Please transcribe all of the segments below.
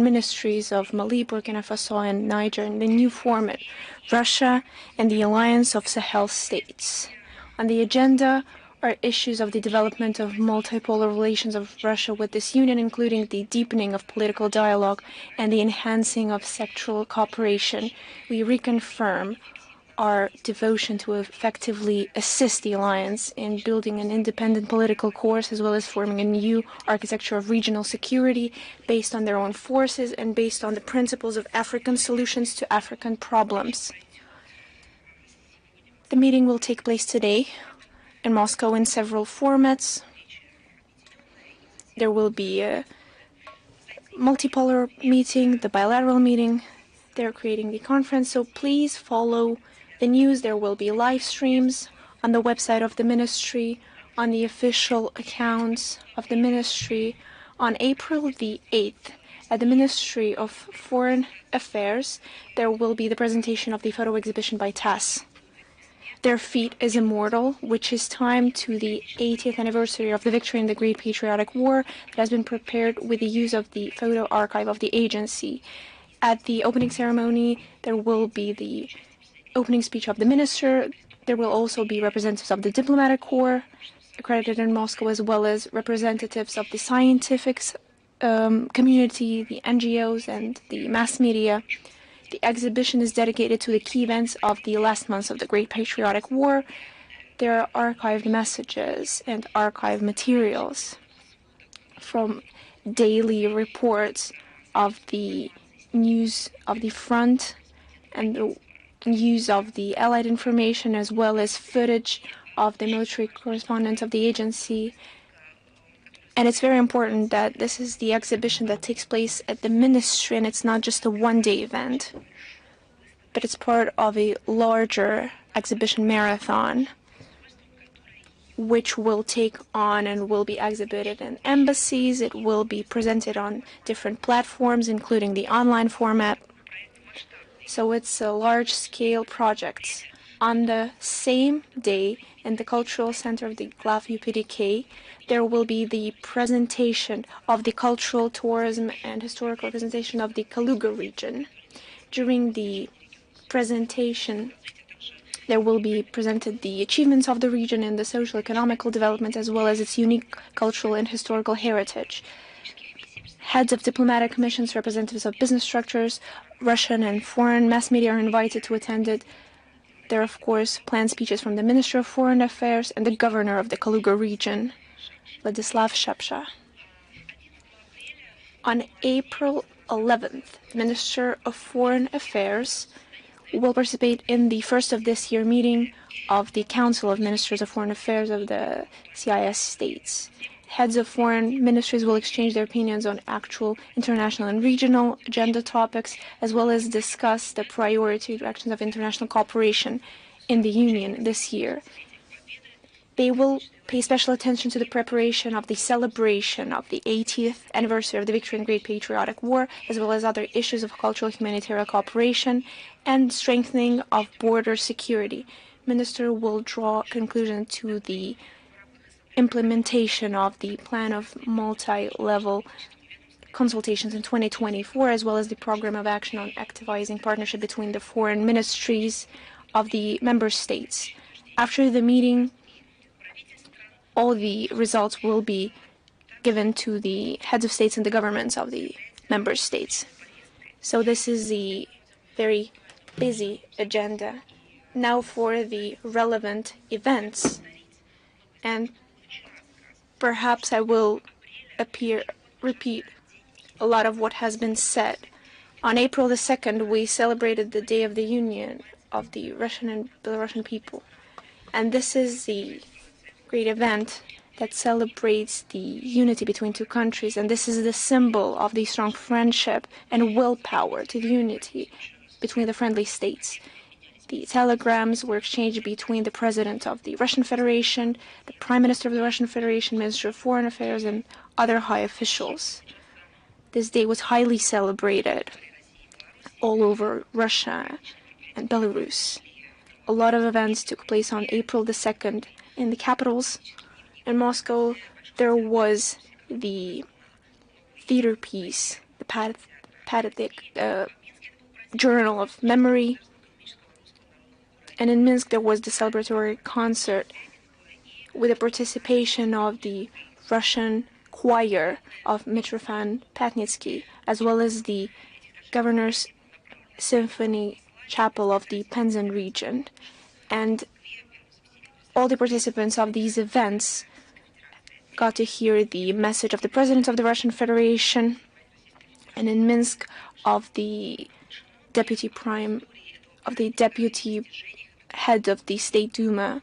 ministries of Mali, Burkina Faso, and Niger in the new format, Russia and the Alliance of Sahel States. On the agenda are issues of the development of multipolar relations of Russia with this union, including the deepening of political dialogue and the enhancing of sectoral cooperation. We reconfirm our devotion to effectively assist the alliance in building an independent political course, as well as forming a new architecture of regional security based on their own forces and based on the principles of African solutions to African problems. The meeting will take place today in Moscow in several formats. There will be a multipolar meeting, the bilateral meeting. They're creating the conference, so please follow the news. There will be live streams on the website of the ministry, on the official accounts of the ministry. On April the 8th, at the Ministry of Foreign Affairs, there will be the presentation of the photo exhibition by TASS. Their Feet is Immortal, which is timed to the 80th anniversary of the victory in the Great Patriotic War, that has been prepared with the use of the photo archive of the agency. At the opening ceremony, there will be the opening speech of the minister. There will also be representatives of the diplomatic corps accredited in Moscow, as well as representatives of the scientific community, the NGOs, and the mass media. The exhibition is dedicated to the key events of the last months of the Great Patriotic War. There are archived messages and archived materials from daily reports of the news of the front and the news of the Allied information, as well as footage of the military correspondent of the agency. And it's very important that this is the exhibition that takes place at the ministry, and it's not just a one-day event, but it's part of a larger exhibition marathon, which will take on and will be exhibited in embassies. It will be presented on different platforms, including the online format. So it's a large-scale project. On the same day, in the Cultural Center of the WWII, there will be the presentation of the cultural, tourism, and historical representation of the Kaluga region. During the presentation, there will be presented the achievements of the region in the social economical development, as well as its unique cultural and historical heritage. Heads of diplomatic commissions, representatives of business structures, Russian and foreign mass media are invited to attend it. There are, of course, planned speeches from the Minister of Foreign Affairs and the Governor of the Kaluga region, Vladislav Shapsha. On April 11th, the Minister of Foreign Affairs will participate in the first of this year meeting of the Council of Ministers of Foreign Affairs of the CIS states. Heads of foreign ministries will exchange their opinions on actual international and regional agenda topics, as well as discuss the priority directions of international cooperation in the Union this year. They will pay special attention to the preparation of the celebration of the 80th anniversary of the victory in the Great Patriotic War, as well as other issues of cultural humanitarian cooperation and strengthening of border security. Minister will draw conclusion to the implementation of the plan of multi-level consultations in 2024, as well as the program of action on activizing partnership between the foreign ministries of the member states. After the meeting, all the results will be given to the heads of states and the governments of the member states. So this is the very busy agenda. Now for the relevant events, and perhaps I will repeat a lot of what has been said. On April the 2nd, we celebrated the Day of the Union of the Russian and Belarusian people. And this is the great event that celebrates the unity between two countries. And this is the symbol of the strong friendship and willpower to the unity between the friendly states. The telegrams were exchanged between the President of the Russian Federation, the Prime Minister of the Russian Federation, Minister of Foreign Affairs, and other high officials. This day was highly celebrated all over Russia and Belarus. A lot of events took place on April the 2nd in the capitals. In Moscow, there was the theater piece, the pathetic journal of memory. And in Minsk there was the celebratory concert with the participation of the Russian choir of Mitrofan Patnitsky, as well as the Governor's Symphony Chapel of the Penza region. And all the participants of these events got to hear the message of the President of the Russian Federation, and in Minsk of the deputy head of the State Duma,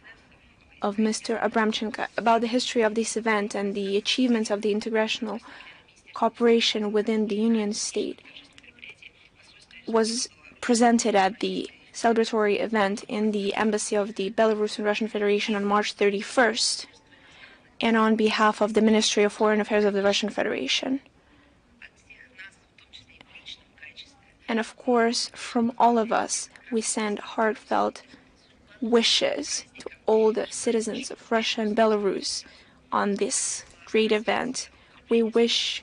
of Mr. Abramchenko, about the history of this event and the achievements of the international cooperation within the Union state, was presented at the celebratory event in the embassy of the Belarus and Russian Federation on March 31st, and on behalf of the Ministry of Foreign Affairs of the Russian Federation. And of course, from all of us, we send heartfelt wishes to all the citizens of Russia and Belarus on this great event. We wish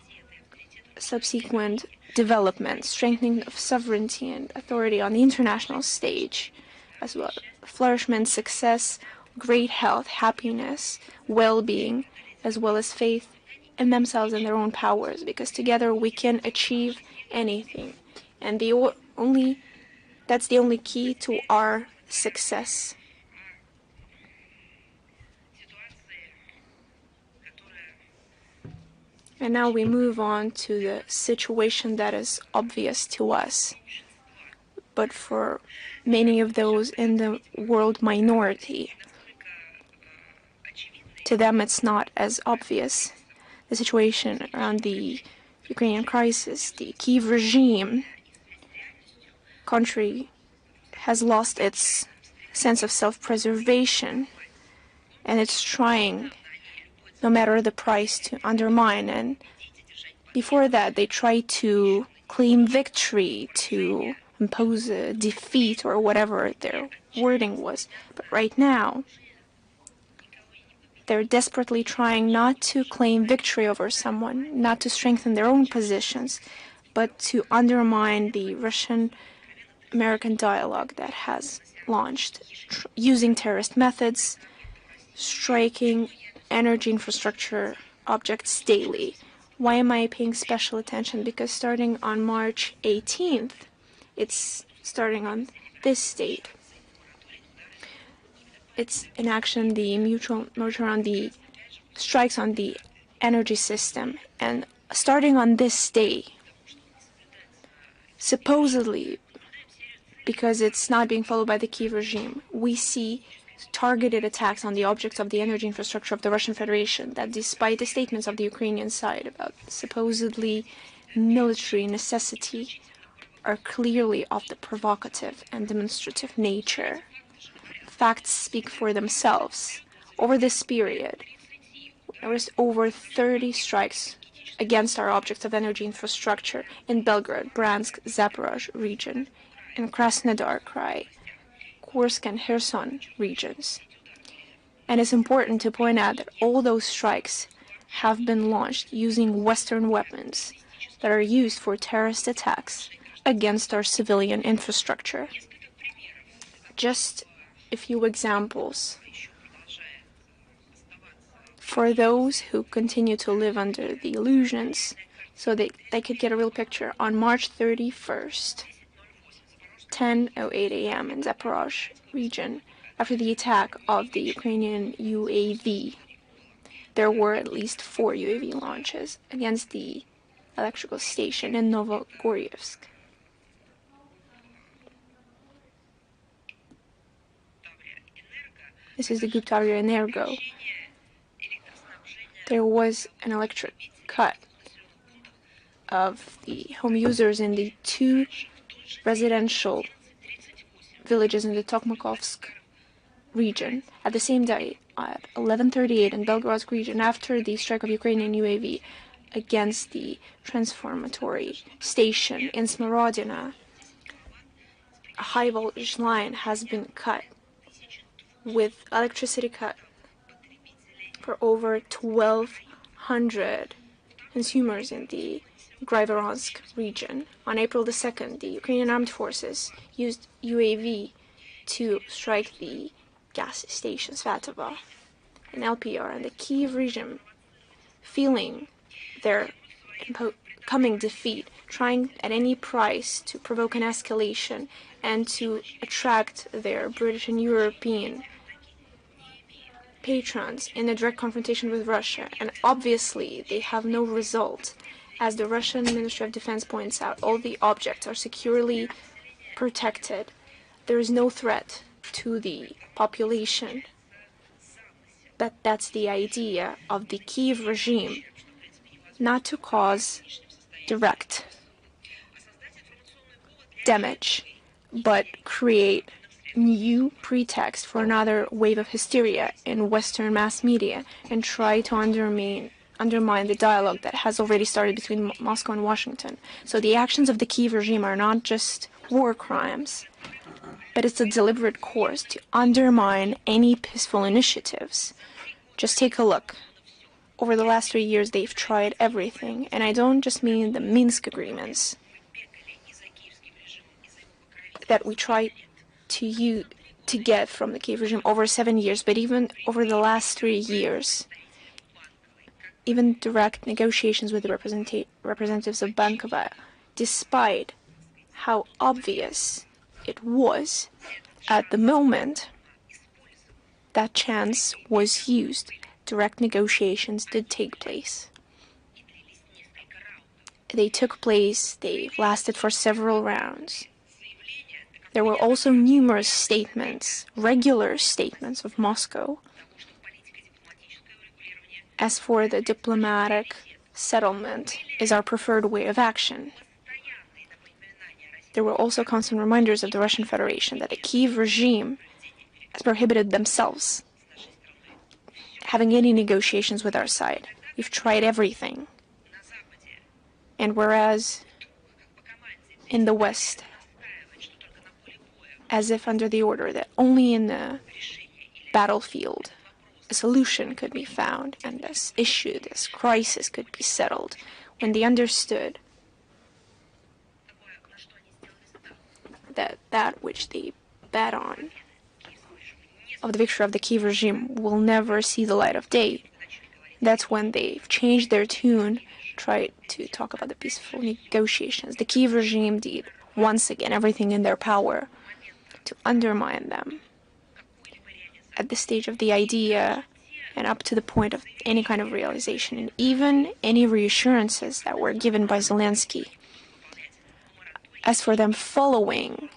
subsequent development, strengthening of sovereignty and authority on the international stage, as well as flourishment, success, great health, happiness, well-being, as well as faith in themselves and their own powers, because together we can achieve anything. And that's the only key to our success. And now we move on to the situation that is obvious to us, but for many of those in the world minority, to them it's not as obvious. The situation around the Ukrainian crisis, the Kyiv regime, country has lost its sense of self-preservation, and it's trying, no matter the price, to undermine. And before that, they tried to claim victory, to impose a defeat, or whatever their wording was. But right now, they're desperately trying not to claim victory over someone, not to strengthen their own positions, but to undermine the Russian-American dialogue that has launched, using terrorist methods, striking energy infrastructure objects daily. Why am I paying special attention? Because starting on March 18th, it's starting on this date. It's in action the mutual merger on the strikes on the energy system. And starting on this day, supposedly, because it's not being followed by the Kyiv regime, we see targeted attacks on the objects of the energy infrastructure of the Russian Federation, that despite the statements of the Ukrainian side about supposedly military necessity, are clearly of the provocative and demonstrative nature. Facts speak for themselves. Over this period, there was over 30 strikes against our objects of energy infrastructure in Belgorod, Bryansk, Zaporozhye region, in Krasnodar Krai, Kursk and Kherson regions. And it's important to point out that all those strikes have been launched using Western weapons that are used for terrorist attacks against our civilian infrastructure. Just a few examples. For those who continue to live under the illusions, so they could get a real picture, on March 31st, 10:08 a.m. in Zaporozhye region, after the attack of the Ukrainian UAV, there were at least 4 UAV launches against the electrical station in Novogorivsk. This is the Guptavia Energo. There was an electric cut of the home users in the 2 residential villages in the Tokmakovsk region. At the same day, at 11:38 in Belgorod region, after the strike of Ukrainian UAV against the transformatory station in Smorodina, a high voltage line has been cut, with electricity cut for over 1,200 consumers in the Grivoronsk region. On April the 2nd, the Ukrainian armed forces used UAV to strike the gas station Svatova in LPR, and the Kyiv regime, feeling their coming defeat, trying at any price to provoke an escalation and to attract their British and European patrons in a direct confrontation with Russia. And obviously they have no result. As the Russian Ministry of Defense points out, all the objects are securely protected. There is no threat to the population. That's the idea of the Kyiv regime, not to cause direct damage, but create new pretext for another wave of hysteria in Western mass media and try to undermine the dialogue that has already started between Moscow and Washington. So the actions of the Kyiv regime are not just war crimes, but it's a deliberate course to undermine any peaceful initiatives. Just take a look. Over the last 3 years, they've tried everything, and I don't just mean the Minsk agreements that we tried to get from the Kyiv regime over 7 years, but even over the last 3 years, even direct negotiations with the representatives of Bankova, despite how obvious it was at the moment that chance was used. Direct negotiations did take place. They took place, they lasted for several rounds. There were also numerous statements, regular statements of Moscow. As for the diplomatic settlement is our preferred way of action. There were also constant reminders of the Russian Federation that the Kyiv regime has prohibited themselves having any negotiations with our side. We've tried everything. And whereas in the West, as if under the order that only in the battlefield a solution could be found and this issue, this crisis could be settled, when they understood that that which they bet on of the victory of the Kyiv regime will never see the light of day, that's when they've changed their tune, tried to talk about the peaceful negotiations. The Kyiv regime did, once again, everything in their power to undermine them at the stage of the idea and up to the point of any kind of realization, and even any reassurances that were given by Zelensky. As for them following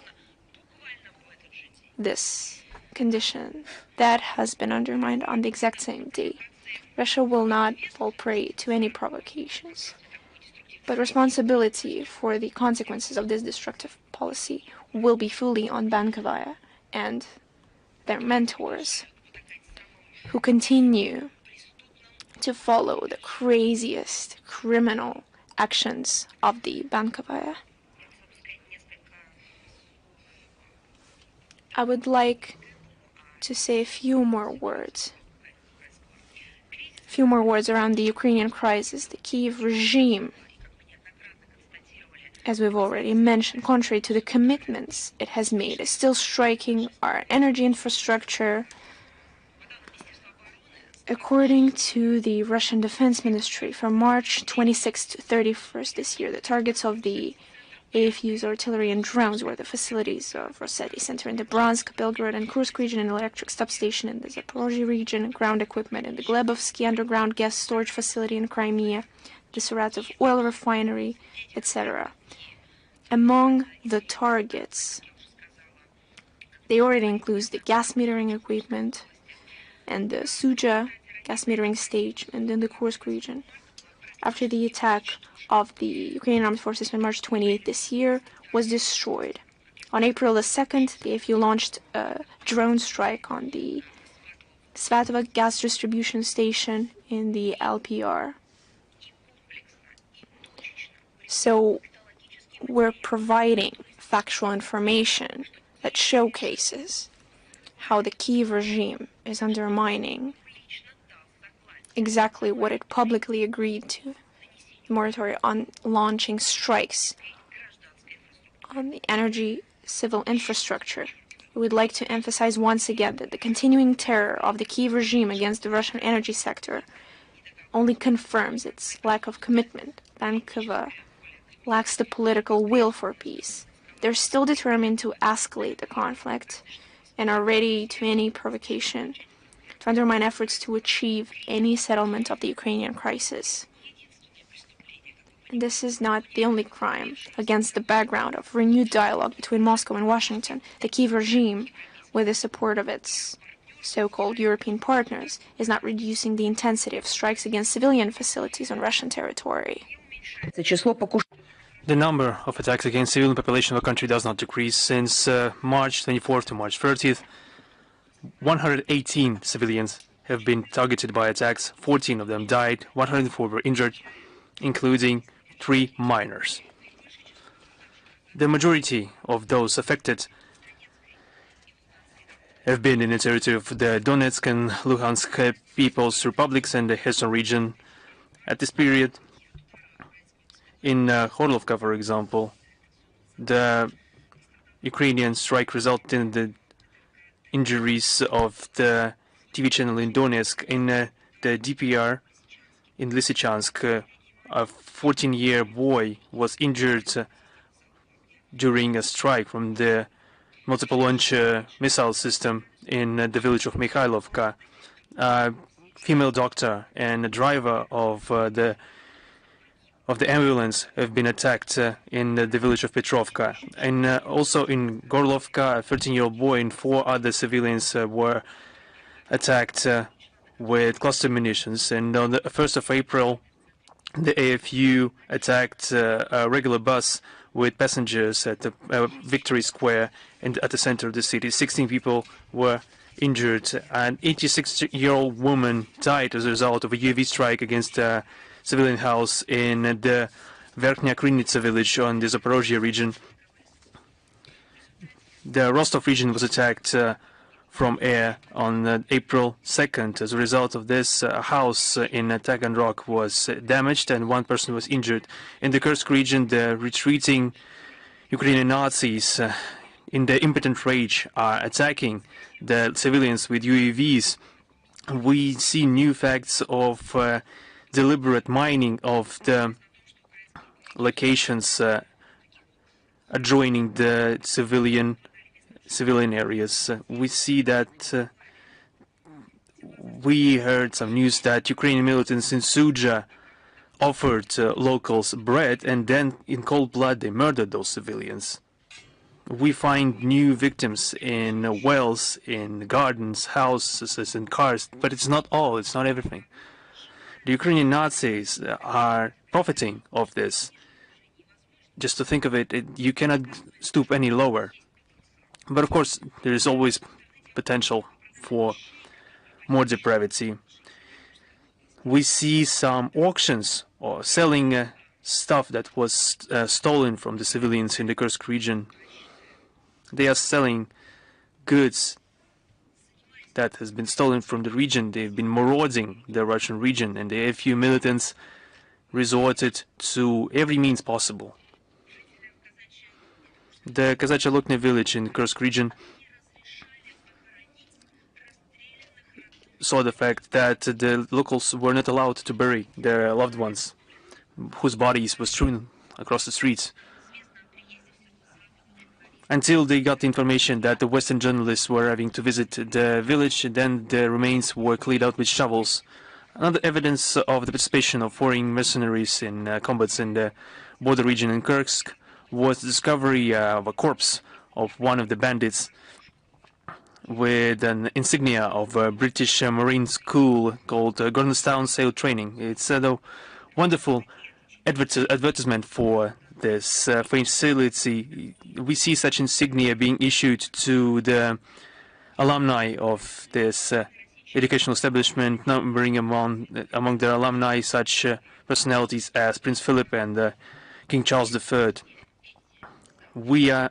this condition, that has been undermined on the exact same day. Russia will not fall prey to any provocations, but responsibility for the consequences of this destructive policy will be fully on Bankova and their mentors, who continue to follow the craziest criminal actions of the Bankova. I would like to say a few more words around the Ukrainian crisis. The Kyiv regime, as we've already mentioned, contrary to the commitments it has made, is still striking our energy infrastructure. According to the Russian Defense Ministry, from March 26th to 31st this year, the targets of the AFU's artillery and drones were the facilities of Rossetti Center in the Bryansk, Belgorod, and Kursk region, an electric substation in the Zaporozhye region, ground equipment in the Glebovsky underground gas storage facility in Crimea, the Saratov oil refinery, etc. Among the targets, they already include the gas metering equipment and the Suja gas metering station in the Kursk region. After the attack of the Ukrainian armed forces on March 28th this year was destroyed. On April the 2nd, the AFU launched a drone strike on the Svatova gas distribution station in the LPR. So we're providing factual information that showcases how the Kyiv regime is undermining exactly what it publicly agreed to. moratorium on launching strikes on the energy civil infrastructure. We would like to emphasize once again that the continuing terror of the Kyiv regime against the Russian energy sector only confirms its lack of commitment. Bankova lacks the political will for peace. They're still determined to escalate the conflict and are ready to any provocation to undermine efforts to achieve any settlement of the Ukrainian crisis. And this is not the only crime. Against the background of renewed dialogue between Moscow and Washington, the Kyiv regime, with the support of its so-called European partners, is not reducing the intensity of strikes against civilian facilities on Russian territory. The number of attacks against civilian population of the country does not decrease. Since March 24th to March 30th, 118 civilians have been targeted by attacks. 14 of them died, 104 were injured, including 3 minors. The majority of those affected have been in the territory of the Donetsk and Luhansk People's Republics and the Kherson region. At this period, in Horlovka, for example, the Ukrainian strike resulted in the injuries of the TV channel in Donetsk. In the DPR in Lysychansk, a 14-year boy was injured during a strike from the multiple launch missile system in the village of Mikhailovka. A female doctor and a driver of the ambulance have been attacked in the village of Petrovka. And also in Gorlovka, a 13-year-old boy and 4 other civilians were attacked with cluster munitions. And on the 1st of April, the AFU attacked a regular bus with passengers at the Victory Square and at the center of the city. 16 people were injured. An 86-year-old woman died as a result of a UAV strike against a civilian house in the Verkhnya Krynica village on the Zaporozhye region. The Rostov region was attacked from air on April 2nd. As a result of this, a house in Taganrog was damaged and 1 person was injured. In the Kursk region, the retreating Ukrainian Nazis in their impotent rage are attacking the civilians with UAVs. We see new facts of deliberate mining of the locations adjoining the civilian areas. We see that we heard some news that Ukrainian militants in Suja offered locals bread, and then in cold blood they murdered those civilians. We find new victims in wells, in gardens, houses, and cars, but it's not all, it's not everything. The Ukrainian Nazis are profiting of this. Just to think of it, you cannot stoop any lower. But of course, there is always potential for more depravity. We see some auctions or selling stuff that was stolen from the civilians in the Kursk region. They are selling goods that has been stolen from the region. They've been marauding the Russian region, and the AFU militants resorted to every means possible. The Kazachya Lokne village in the Kursk region saw the fact that the locals were not allowed to bury their loved ones, whose bodies were strewn across the streets, until they got the information that the Western journalists were having to visit the village. Then the remains were cleared out with shovels. Another evidence of the participation of foreign mercenaries in combats in the border region in Kursk was the discovery of a corpse of one of the bandits with an insignia of a British Marine school called Gordonstown Sail Training. It's a wonderful advertisement for this facility. We see such insignia being issued to the alumni of this educational establishment, numbering among their alumni such personalities as Prince Philip and King Charles III. We are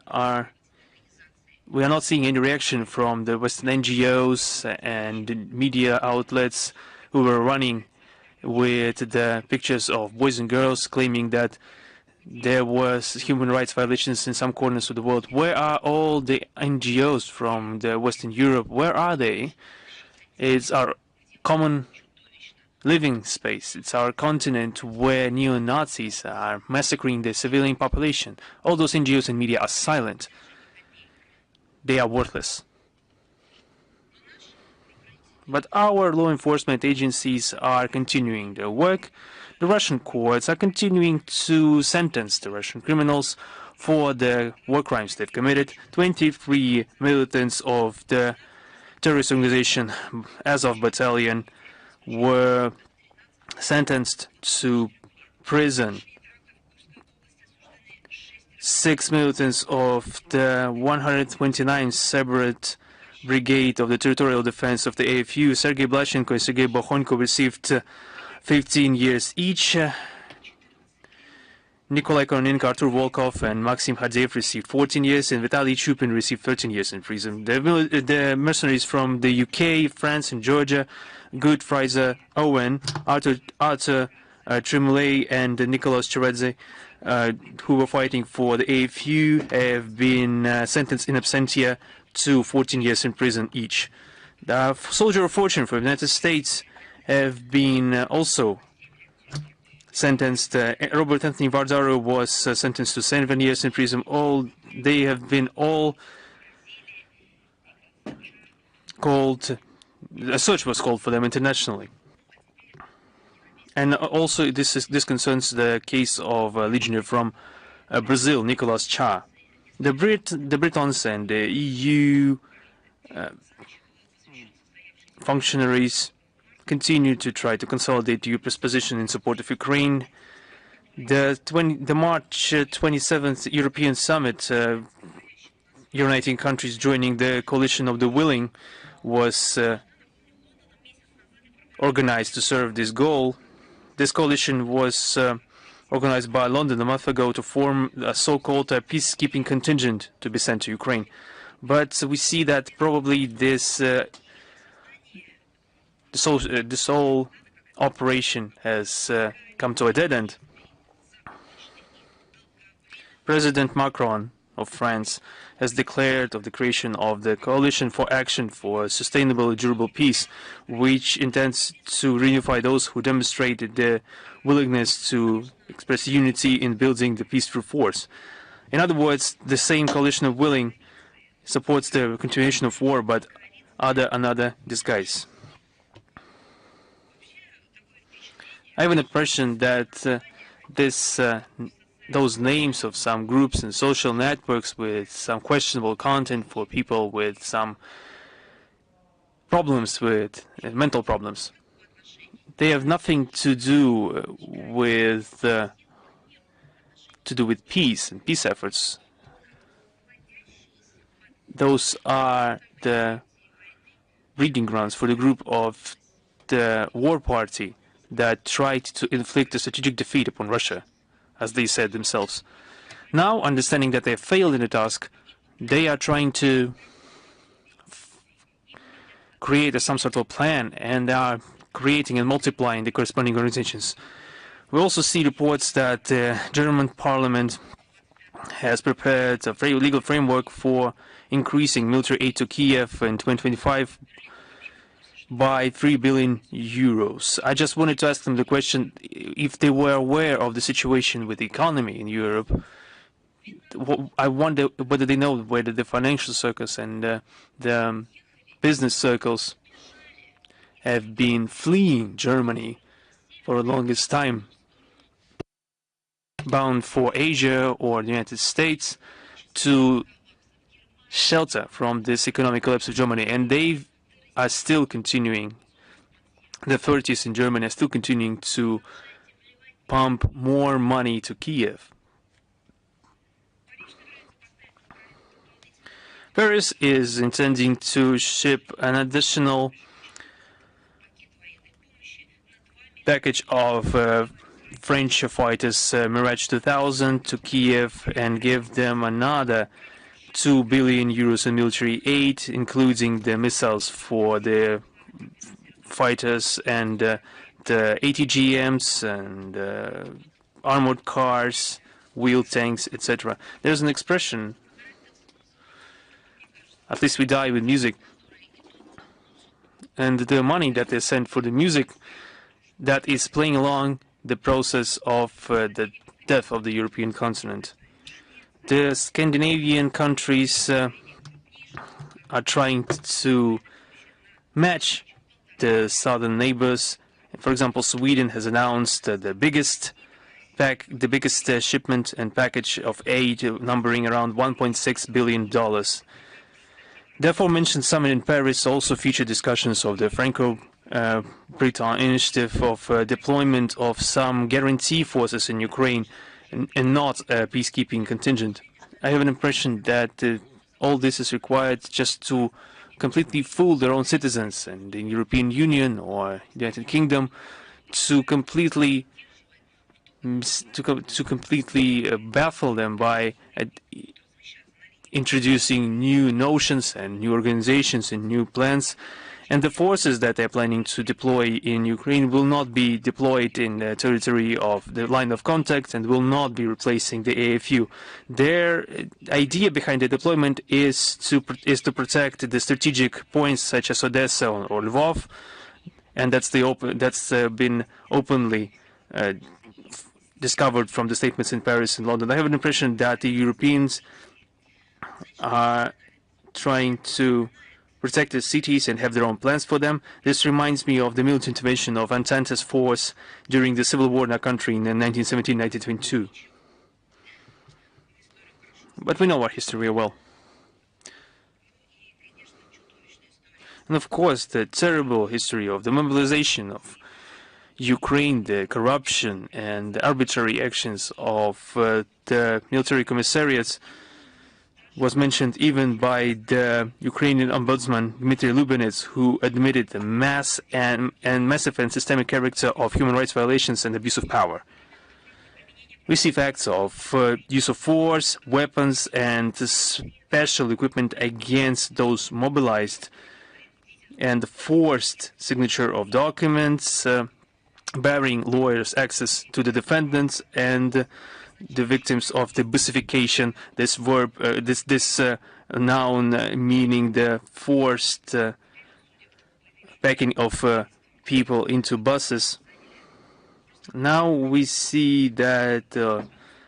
not seeing any reaction from the Western NGOs and media outlets who were running with the pictures of boys and girls claiming that there was human rights violations in some corners of the world. Where are all the NGOs from the Western Europe? Where are they? It's our common living space. It's our continent where neo-Nazis are massacring the civilian population. All those NGOs and media are silent. They are worthless. But our law enforcement agencies are continuing their work. The Russian courts are continuing to sentence the Russian criminals for the war crimes they've committed. 23 militants of the terrorist organization Azov Battalion were sentenced to prison. 6 militants of the 129th Separate Brigade of the Territorial Defense of the AFU, Sergei Blashenko and Sergei Bohonko, received 15 years each. Nikolai Koronenko, Artur Volkov, and Maxim Hadzev received 14 years, and Vitaly Chupin received 13 years in prison. The mercenaries from the UK, France, and Georgia, Good Fraser Owen, Arthur Tremoulet, and Nicholas Cheredze, who were fighting for the AFU, have been sentenced in absentia to 14 years in prison each. The soldier of fortune from the United States have been also sentenced. Robert Anthony Vardaro was sentenced to 7 years in prison. They have been all called. A search was called for them internationally. And also, this concerns the case of a legionnaire from Brazil, Nicolas Cha. The Britons and the EU functionaries continue to try to consolidate Europe's position in support of Ukraine. The March 27th European Summit, uniting countries joining the coalition of the willing, was organized to serve this goal. This coalition was organized by London a month ago to form a so-called peacekeeping contingent to be sent to Ukraine. But we see that probably this whole operation has come to a dead end. President Macron of France has declared of the creation of the Coalition for Action for Sustainable and Durable Peace, which intends to reunify those who demonstrated their willingness to express unity in building the peace through force. In other words, the same coalition of willing supports the continuation of war, but under another disguise. I have an impression that those names of some groups and social networks with some questionable content for people with some problems with mental problems, they have nothing to do with peace and peace efforts. Those are the breeding grounds for the group of the war party that tried to inflict a strategic defeat upon Russia, as they said themselves. Now, understanding that they have failed in the task, they are trying to create some sort of plan, and they are creating and multiplying the corresponding organizations. We also see reports that the German parliament has prepared a legal framework for increasing military aid to Kiev in 2025 by 3 billion euros. I just wanted to ask them the question if they were aware of the situation with the economy in Europe. I wonder whether they know whether the financial circles and the business circles have been fleeing Germany for the longest time, bound for Asia or the United States to shelter from this economic collapse of Germany, and they are still continuing, the authorities in Germany are still continuing to pump more money to Kiev. Paris is intending to ship an additional package of French fighters Mirage 2000 to Kiev and give them another 2 billion euros in military aid, including the missiles for the fighters and ATGMs and armored cars, wheel tanks, etc. There's an expression, at least we die with music, and the money that they send for the music that is playing along the process of the death of the European continent. The Scandinavian countries are trying to match the southern neighbors. For example, Sweden has announced the biggest shipment and package of aid, numbering around $1.6 billion. The aforementioned summit in Paris also featured discussions of the Franco-Briton initiative of deployment of some guarantee forces in Ukraine and not a peacekeeping contingent. I have an impression that all this is required just to completely fool their own citizens, and the European Union or the United Kingdom to completely baffle them by introducing new notions and new organizations and new plans. And the forces that they're planning to deploy in Ukraine will not be deployed in the territory of the line of contact and will not be replacing the AFU. Their idea behind the deployment is to protect the strategic points such as Odessa or Lvov, and that's been openly discovered from the statements in Paris and London. I have an impression that the Europeans are trying to protect the cities and have their own plans for them. This reminds me of the military intervention of Entente's force during the civil war in our country in 1917-1922. But we know our history well. And of course, the terrible history of the mobilization of Ukraine, the corruption and the arbitrary actions of the military commissariats was mentioned even by the Ukrainian ombudsman Dmitry Lubinets, who admitted the massive and systemic character of human rights violations and abuse of power. We see facts of use of force, weapons, and special equipment against those mobilized, and forced signature of documents, barring lawyers access to the defendants, and the victims of the bussification, this verb, this noun meaning the forced packing of people into buses. Now we see that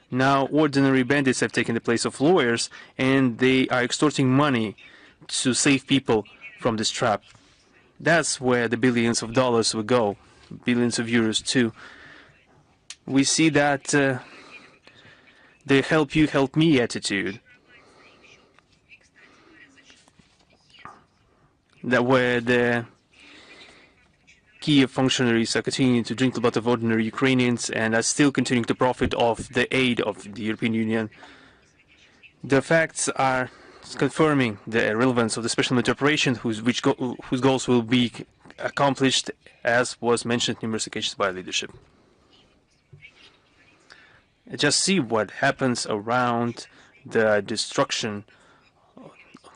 now ordinary bandits have taken the place of lawyers, and they are extorting money to save people from this trap. That's where the billions of dollars will go, billions of euros too. We see that the help you, help me attitude, that where the Kiev functionaries are continuing to drink the blood of ordinary Ukrainians and are still continuing to profit off the aid of the European Union. The facts are confirming the relevance of the special military operation whose goals will be accomplished, as was mentioned numerous occasions by leadership. Just see what happens around the destruction,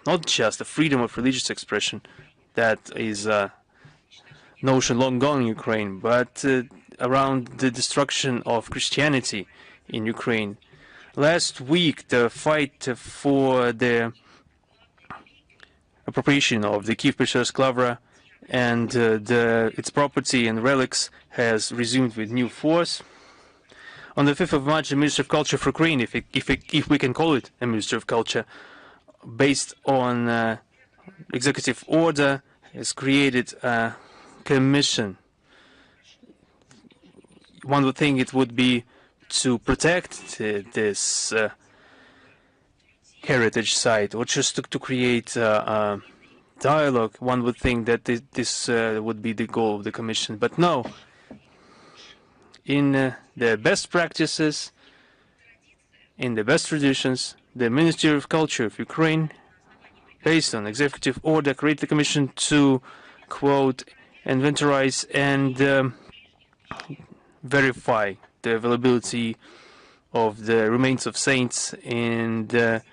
not just the freedom of religious expression, that is a notion long gone in Ukraine, but around the destruction of Christianity in Ukraine. Last week, the fight for the appropriation of the Kiev Preserves Lavra and its property and relics has resumed with new force. On the 5th of March, the Minister of Culture for Ukraine, if we can call it a Minister of Culture, based on executive order, has created a commission. One would think it would be to protect this heritage site, or just to create a dialogue. One would think that this would be the goal of the commission, but no. In the best practices, in the best traditions, the Ministry of Culture of Ukraine, based on executive order, created the commission to, quote, inventorize and verify the availability of the remains of saints in the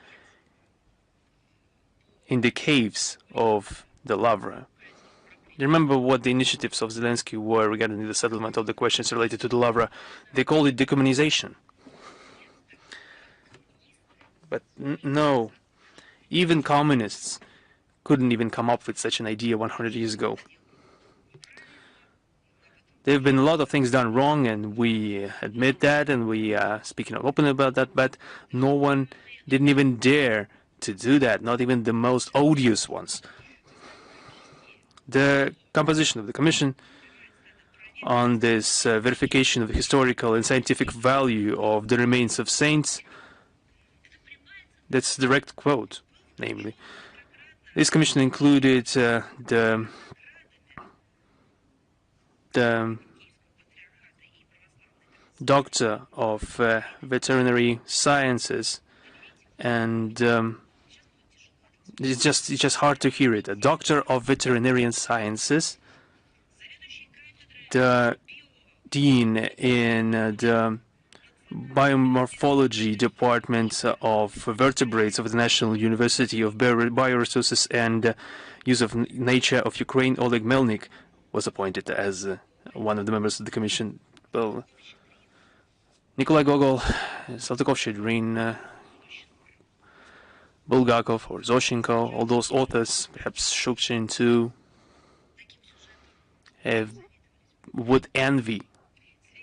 caves of the Lavra. Remember what the initiatives of Zelensky were regarding the settlement of the questions related to the Lavra. They called it decommunization. But no, even communists couldn't even come up with such an idea 100 years ago. There have been a lot of things done wrong, and we admit that, and we are speaking openly about that, but no one didn't even dare to do that, not even the most odious ones. The composition of the Commission on this verification of the historical and scientific value of the remains of saints, that's a direct quote, namely. This Commission included the Doctor of Veterinary Sciences, and it's just hard to hear it. A Doctor of Veterinary Sciences, the Dean in the Biomorphology Department of Vertebrates of the National University of Bioresources and Use of Nature of Ukraine, Oleg Melnik, was appointed as one of the members of the Commission. Well, Nikolai Gogol, Saltykov-Shchedrin, Bulgakov or Zoshenko, all those authors, perhaps Shukhin too, would envy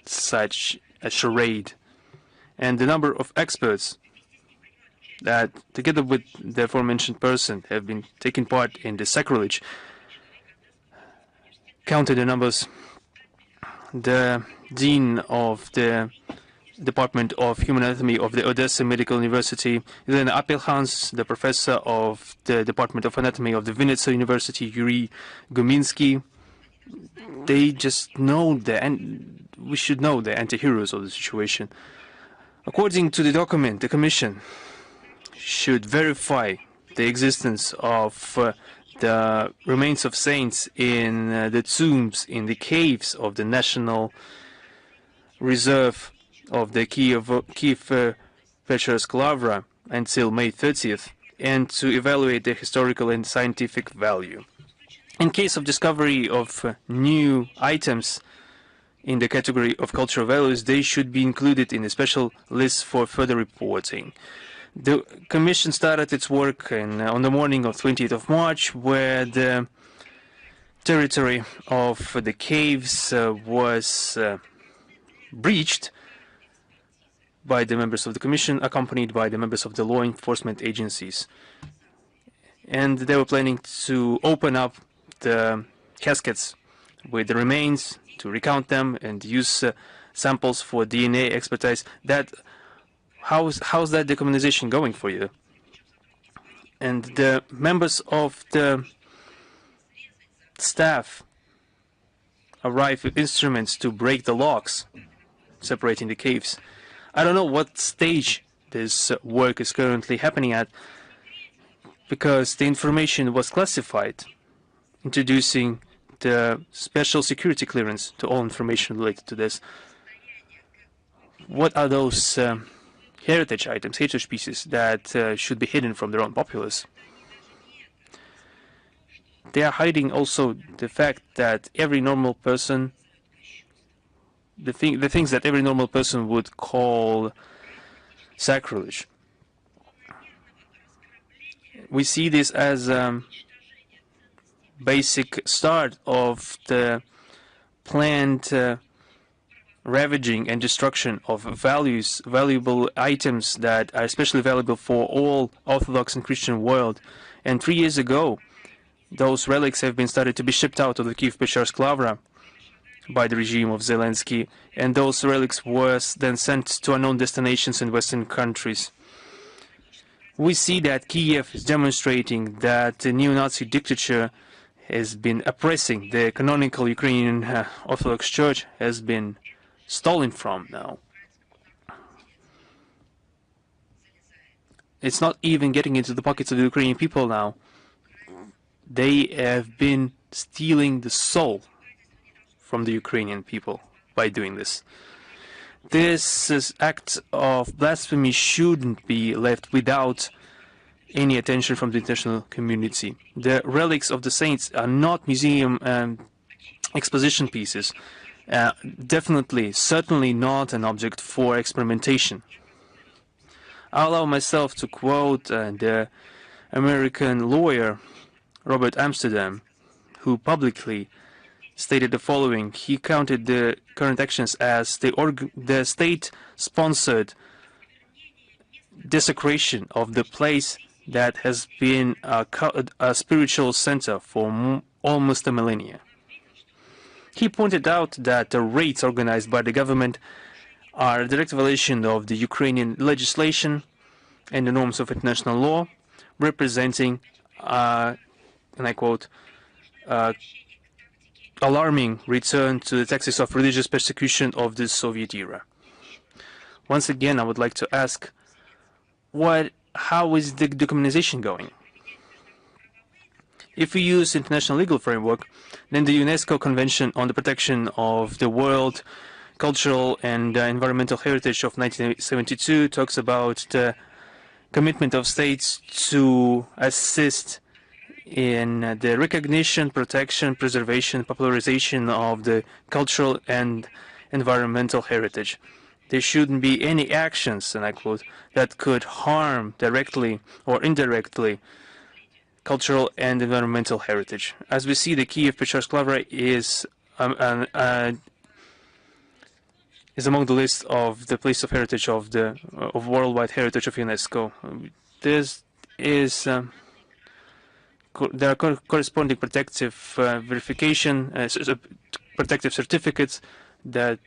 such a charade. And the number of experts that, together with the aforementioned person, have been taking part in the sacrilege, counted the numbers. The Dean of the Department of Human Anatomy of the Odessa Medical University, Elena Apelhans, the professor of the Department of Anatomy of the Vinnytsia University, Yuri Guminsky. They just know we should know the anti-heroes of the situation. According to the document, the Commission should verify the existence of the remains of saints in the tombs, in the caves of the National Reserve of the Kiev Pechers Lavra until May 30th, and to evaluate their historical and scientific value. In case of discovery of new items in the category of cultural values, they should be included in a special list for further reporting. The Commission started its work on the morning of 20th of March, where the territory of the caves was breached by the members of the Commission, accompanied by the members of the law enforcement agencies. And they were planning to open up the caskets with the remains, to recount them and use samples for DNA expertise. How's that decommunization going for you? And the members of the staff arrive with instruments to break the locks separating the caves. I don't know what stage this work is currently happening at, because the information was classified, introducing the special security clearance to all information related to this. What are those heritage items, heritage pieces that should be hidden from their own populace? They are hiding also the fact that every normal person, the things that every normal person would call sacrilege. We see this as a basic start of the planned ravaging and destruction of valuable items that are especially valuable for all Orthodox and Christian world. And 3 years ago, those relics have been started to be shipped out of the Kiev Pechers Lavra by the regime of Zelensky, and those relics were then sent to unknown destinations in Western countries. We see that Kiev is demonstrating that the neo-Nazi dictature has been oppressing the canonical Ukrainian Orthodox Church, has been stolen from now. It's not even getting into the pockets of the Ukrainian people now. They have been stealing the soul from the Ukrainian people by doing this. This act of blasphemy shouldn't be left without any attention from the international community. The relics of the saints are not museum exposition pieces. Definitely, certainly not an object for experimentation. I allow myself to quote the American lawyer Robert Amsterdam, who publicly stated the following. He counted the current actions as the state-sponsored desecration of the place that has been a spiritual center for almost a millennia. He pointed out that the raids organized by the government are a direct violation of the Ukrainian legislation and the norms of international law, representing, and I quote, alarming return to the tactics of religious persecution of the Soviet era. Once again, I would like to ask, how is the decolonization going? If we use international legal framework, then the UNESCO Convention on the Protection of the World Cultural and Environmental Heritage of 1972 talks about the commitment of states to assist in the recognition, protection, preservation, popularization of the cultural and environmental heritage. There shouldn't be any actions, and I quote, that could harm directly or indirectly cultural and environmental heritage. As we see, the Kiev Pecharsk Lavra is among the list of the place of heritage of worldwide heritage of UNESCO. There are corresponding protective verification, protective certificates that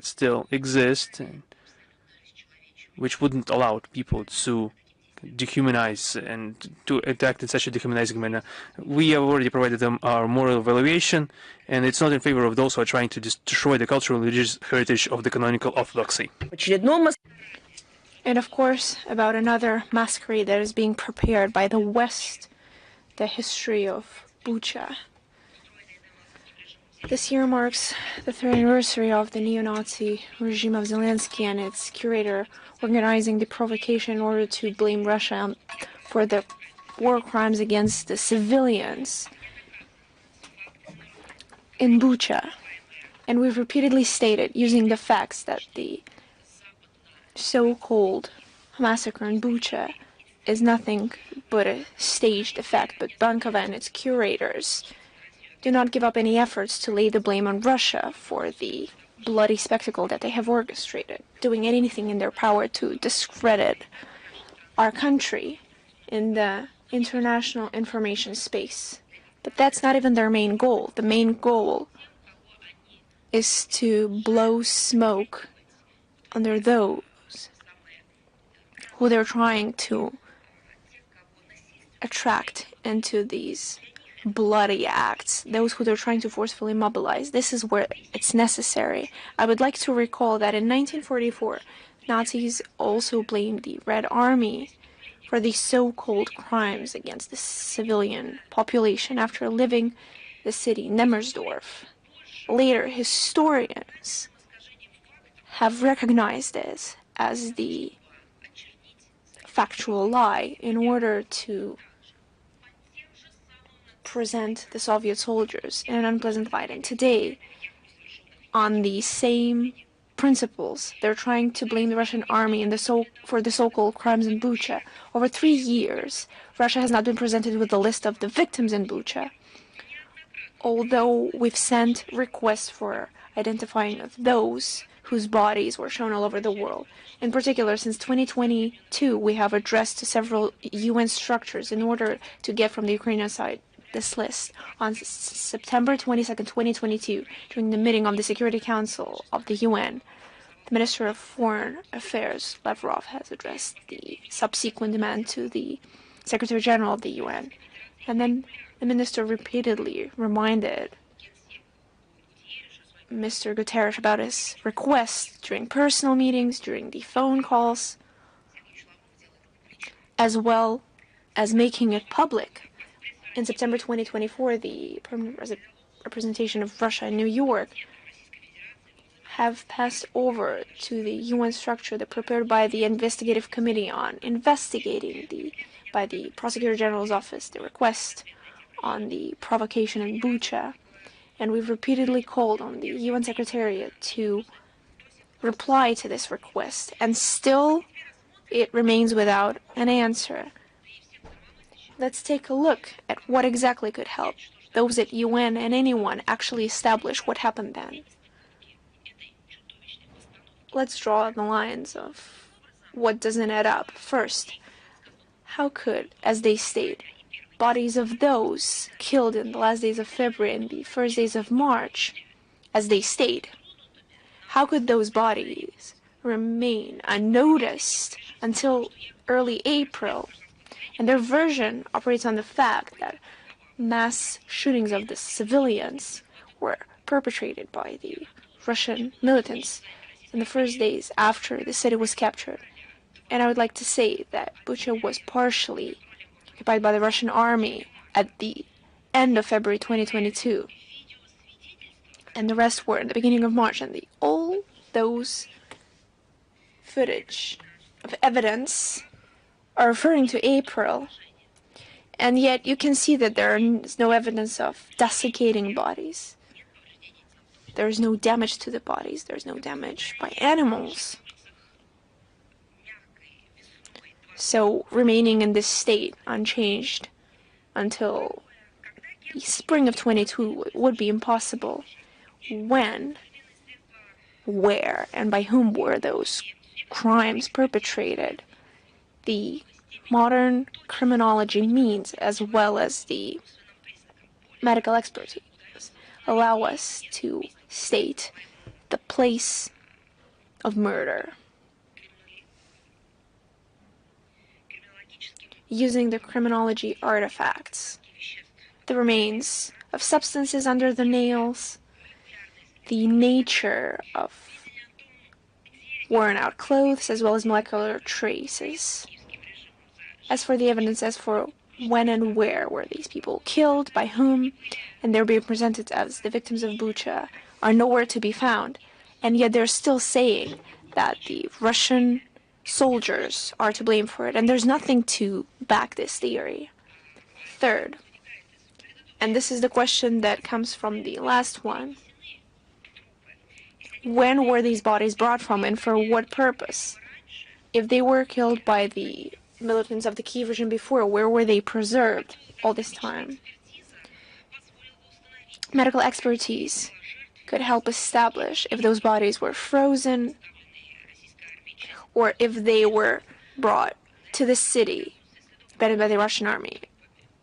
still exist, which wouldn't allow people to dehumanize and to act in such a dehumanizing manner. We have already provided them our moral evaluation, and it's not in favor of those who are trying to destroy the cultural and religious heritage of the canonical orthodoxy. And of course, about another masquerade that is being prepared by the West, the history of Bucha. This year marks the 3rd anniversary of the neo-Nazi regime of Zelensky and its curator organizing the provocation in order to blame Russia for the war crimes against the civilians in Bucha. And we've repeatedly stated, using the facts, that the so-called massacre in Bucha is nothing but a staged effect, but Bankova and its curators do not give up any efforts to lay the blame on Russia for the bloody spectacle that they have orchestrated, doing anything in their power to discredit our country in the international information space. But that's not even their main goal. The main goal is to blow smoke under those who they're trying to attract into these bloody acts, those who they're trying to forcefully mobilize. This is where it's necessary. I would like to recall that in 1944, Nazis also blamed the Red Army for the so-called crimes against the civilian population after leaving the city Nemmersdorf. Later, historians have recognized this as the factual lie in order to present the Soviet soldiers in an unpleasant light. And today, on the same principles, they're trying to blame the Russian army for the so-called crimes in Bucha. Over 3 years, Russia has not been presented with a list of the victims in Bucha, although we've sent requests for identifying of those whose bodies were shown all over the world. In particular, since 2022, we have addressed to several UN structures in order to get from the Ukrainian side this list. On September 22nd, 2022, during the meeting of the Security Council of the UN, the Minister of Foreign Affairs, Lavra, has addressed the subsequent demand to the Secretary General of the UN. And then the minister repeatedly reminded Mr. Guterres about his request during personal meetings, during the phone calls, as well as making it public. In September 2024, the permanent representation of Russia in New York have passed over to the UN structure that prepared by the investigative committee on investigating by the Prosecutor General's office the request on the provocation in Bucha, and we've repeatedly called on the UN Secretariat to reply to this request, and still it remains without an answer. Let's take a look at what exactly could help those at UN and anyone actually establish what happened then. Let's draw the lines of what doesn't add up. First, how could, as they state, bodies of those killed in the last days of February and the first days of March, as they state, how could those bodies remain unnoticed until early April? And their version operates on the fact that mass shootings of the civilians were perpetrated by the Russian militants in the first days after the city was captured. And I would like to say that Bucha was partially occupied by the Russian army at the end of February 2022. And the rest were in the beginning of March. And all those footage of evidence are referring to April. And yet you can see that there is no evidence of desiccating bodies. There is no damage to the bodies. There is no damage by animals. So remaining in this state unchanged until the spring of 22 would be impossible. When, where, and by whom were those crimes perpetrated? The modern criminology means, as well as the medical expertise, allow us to state the place of murder using the criminology artifacts, the remains of substances under the nails, the nature of worn-out clothes, as well as molecular traces. As for the evidence, as for when and where were these people killed, by whom, and they're being presented as the victims of Bucha, are nowhere to be found, and yet they're still saying that the Russian soldiers are to blame for it, and there's nothing to back this theory. Third, and this is the question that comes from the last one, when were these bodies brought from and for what purpose? If they were killed by the militants of the Kiev regime before, where were they preserved all this time? Medical expertise could help establish if those bodies were frozen or if they were brought to the city, abandoned by the Russian army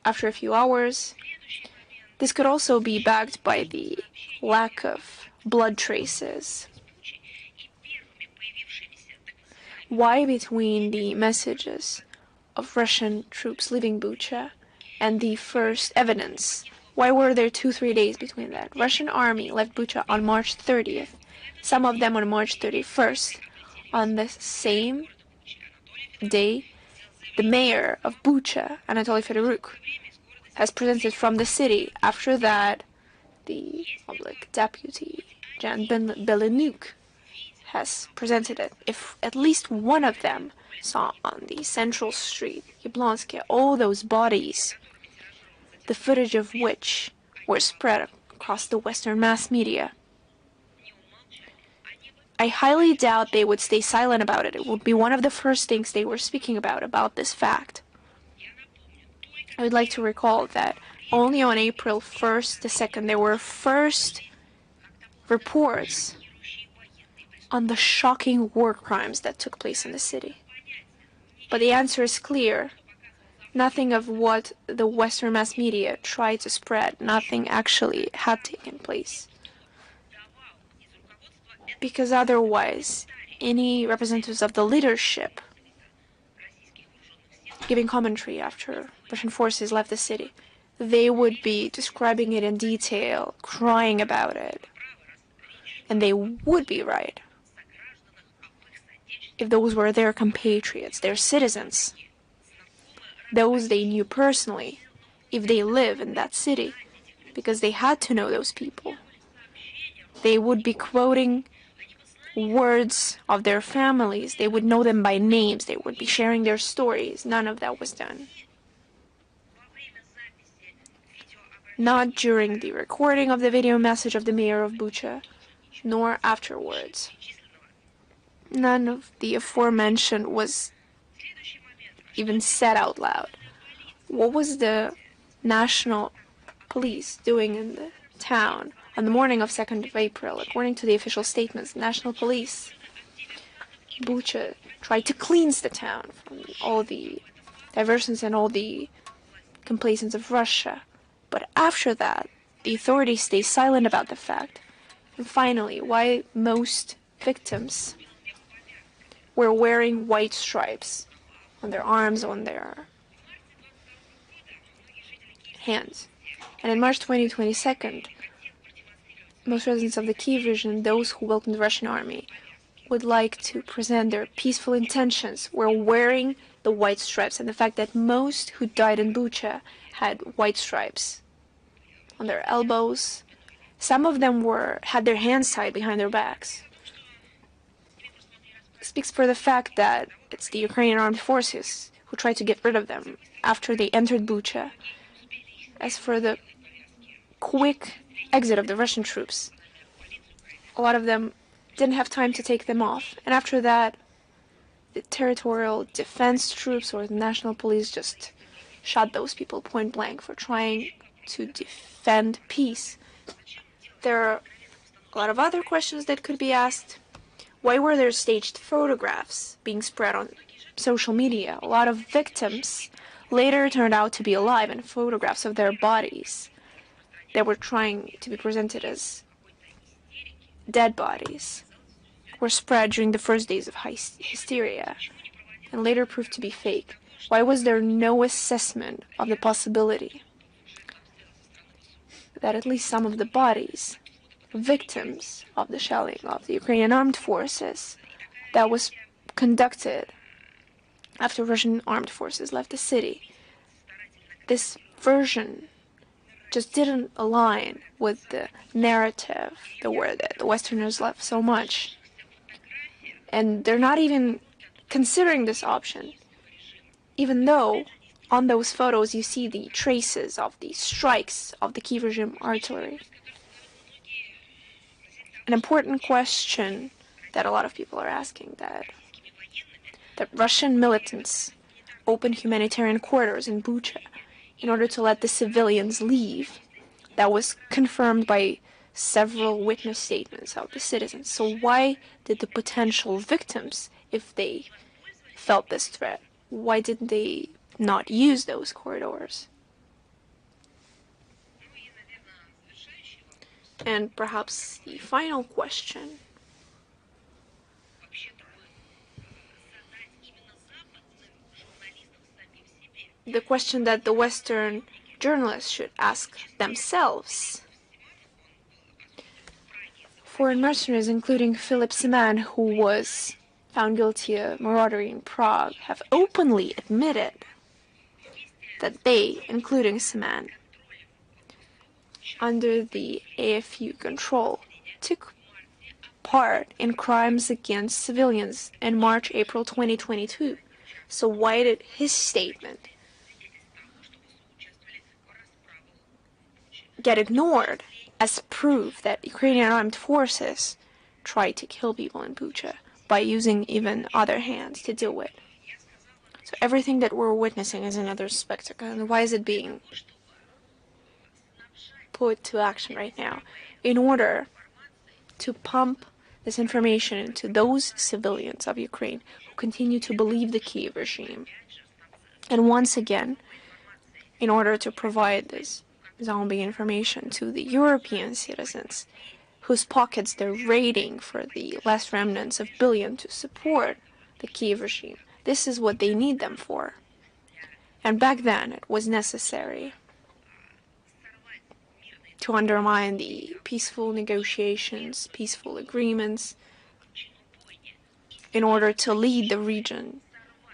after a few hours. This could also be backed by the lack of blood traces. Why between the messages of Russian troops leaving Bucha and the first evidence? Why were there 2-3 days between that? Russian army left Bucha on March 30th, some of them on March 31st. On the same day, the mayor of Bucha, Anatoly Fedoruk, has presented from the city. After that, the public deputy, Jan Belenuk, has presented it. If at least one of them saw on the central street, Yablonsk, all those bodies, the footage of which were spread across the Western mass media, I highly doubt they would stay silent about it. It would be one of the first things they were speaking about this fact. I would like to recall that only on April 1st, the 2nd, there were first reports on the shocking war crimes that took place in the city. But the answer is clear. Nothing of what the Western mass media tried to spread, nothing actually had taken place. Because otherwise, any representatives of the leadership giving commentary after Russian forces left the city, they would be describing it in detail, crying about it. And they would be right if those were their compatriots, their citizens, those they knew personally, if they live in that city, because they had to know those people. They would be quoting words of their families. They would know them by names. They would be sharing their stories. None of that was done. Not during the recording of the video message of the mayor of Bucha, nor afterwards. None of the aforementioned was even said out loud. What was the national police doing in the town on the morning of 2nd of April? According to the official statements, the national police, Bucha, tried to cleanse the town from all the diversions and all the complacence of Russia. But after that, the authorities stay silent about the fact. And finally, why most victims were wearing white stripes on their arms, on their hands. And in March 2022, most residents of the Kiev region, those who welcomed the Russian army, would like to present their peaceful intentions, were wearing the white stripes, and the fact that most who died in Bucha had white stripes on their elbows. Some of them had their hands tied behind their backs. It speaks for the fact that it's the Ukrainian armed forces who tried to get rid of them after they entered Bucha. As for the quick exit of the Russian troops, a lot of them didn't have time to take them off. And after that, the territorial defense troops or the national police just shot those people point blank for trying to defend peace. There are a lot of other questions that could be asked. Why were there staged photographs being spread on social media? A lot of victims later turned out to be alive, and photographs of their bodies that were trying to be presented as dead bodies were spread during the first days of hysteria and later proved to be fake. Why was there no assessment of the possibility that at least some of the bodies, victims of the shelling of the Ukrainian armed forces that was conducted after Russian armed forces left the city, this version just didn't align with the narrative that the Westerners love so much. And they're not even considering this option, even though on those photos you see the traces of the strikes of the Kiev regime artillery. An important question that a lot of people are asking, that Russian militants opened humanitarian corridors in Bucha in order to let the civilians leave. That was confirmed by several witness statements of the citizens. So why did the potential victims, if they felt this threat, why didn't they not use those corridors? And perhaps the final question, the question that the Western journalists should ask themselves. Foreign mercenaries, including Philip Seman, who was found guilty of maraudery in Prague, have openly admitted that they, including Seman, under the AFU control, took part in crimes against civilians in March-April 2022. So why did his statement get ignored as proof that Ukrainian armed forces tried to kill people in Bucha by using even other hands to do it? So everything that we're witnessing is another spectacle. And why is it being put to action right now? In order to pump this information into those civilians of Ukraine who continue to believe the Kiev regime. And once again, in order to provide this zombie information to the European citizens whose pockets they're raiding for the last remnants of billion to support the Kiev regime. This is what they need them for. And back then it was necessary to undermine the peaceful negotiations, peaceful agreements, in order to lead the region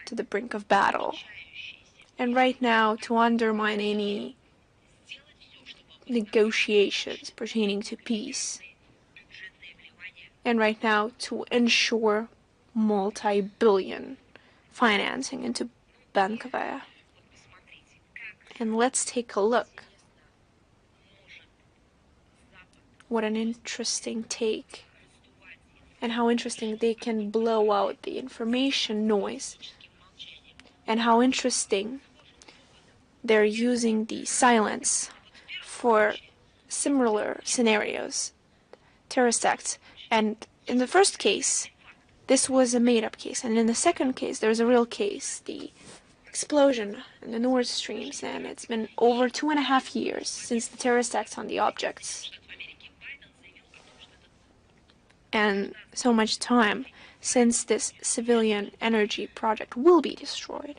to the brink of battle. And right now, to undermine any negotiations pertaining to peace and right now to ensure multi-billion financing into Bankova. And let's take a look. What an interesting take, and how interesting they can blow out the information noise, and how interesting they're using the silence for similar scenarios, terrorist acts. And in the first case, this was a made-up case, and in the second case, there's a real case, the explosion in the Nord Streams, and it's been over 2.5 years since the terrorist acts on the objects, and so much time since this civilian energy project will be destroyed.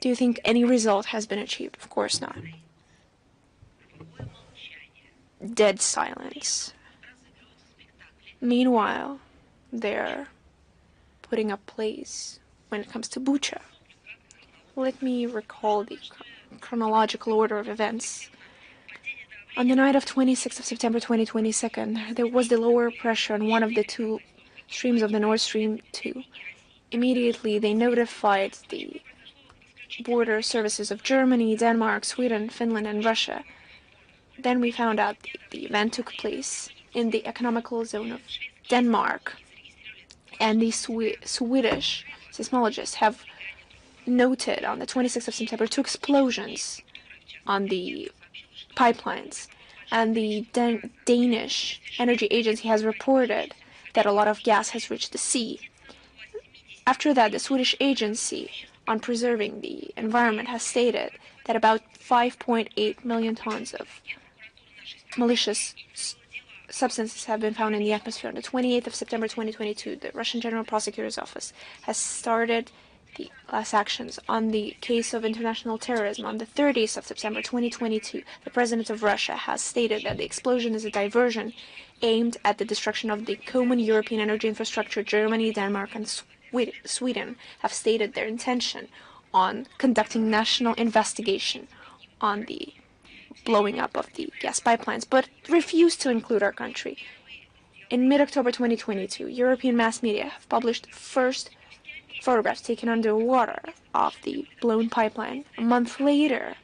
Do you think any result has been achieved? Of course not. Dead silence. Meanwhile, they're putting up plays when it comes to Bucha. Let me recall the chronological order of events. On the night of 26th of September 2022, there was the lower pressure on one of the two streams of the Nord Stream 2. Immediately, they notified the border services of Germany, Denmark, Sweden, Finland, and Russia. Then we found out the event took place in the economical zone of Denmark, and the Swedish seismologists have noted on the 26th of September 2 explosions on the pipelines, and the Danish Energy Agency has reported that a lot of gas has reached the sea. After that, the Swedish Agency on Preserving the Environment has stated that about 5.8 million tons of malicious substances have been found in the atmosphere. On the 28th of September 2022, the Russian General Prosecutor's Office has started the last actions on the case of international terrorism. On the 30th of September 2022, the President of Russia has stated that the explosion is a diversion aimed at the destruction of the common European energy infrastructure. Germany, Denmark, and Sweden have stated their intention on conducting national investigation on the blowing up of the gas pipelines, but refused to include our country. In mid-October 2022, European mass media have published first photographs taken underwater of the blown pipeline. A month later,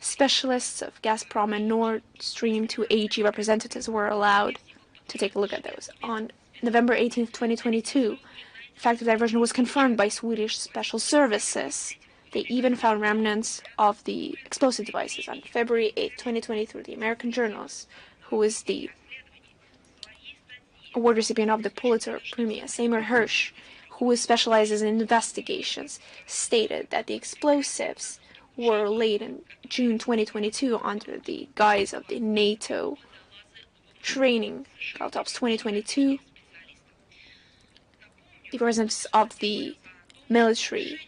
specialists of Gazprom and Nord Stream 2 AG representatives were allowed to take a look at those. On November 18, 2022, the fact of diversion was confirmed by Swedish special services. They even found remnants of the explosive devices. On February 8, 2023, the American journalist, who is the award recipient of the Pulitzer Prize, Seymour Hersh, who specializes in investigations, stated that the explosives were laid in June 2022 under the guise of the NATO training, Galtops 2022. The representatives of the military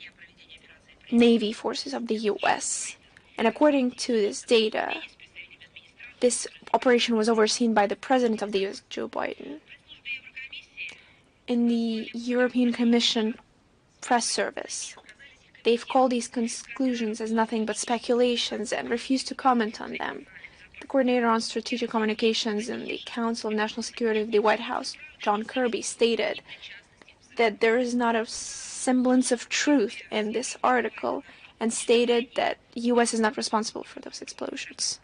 Navy forces of the U.S. And according to this data, this operation was overseen by the President of the U.S., Joe Biden. In the European Commission press service, they've called these conclusions as nothing but speculations and refused to comment on them. The coordinator on strategic communications in the Council of National Security of the White House, John Kirby, stated that there is not a semblance of truth in this article, and stated that the U.S. is not responsible for those explosions.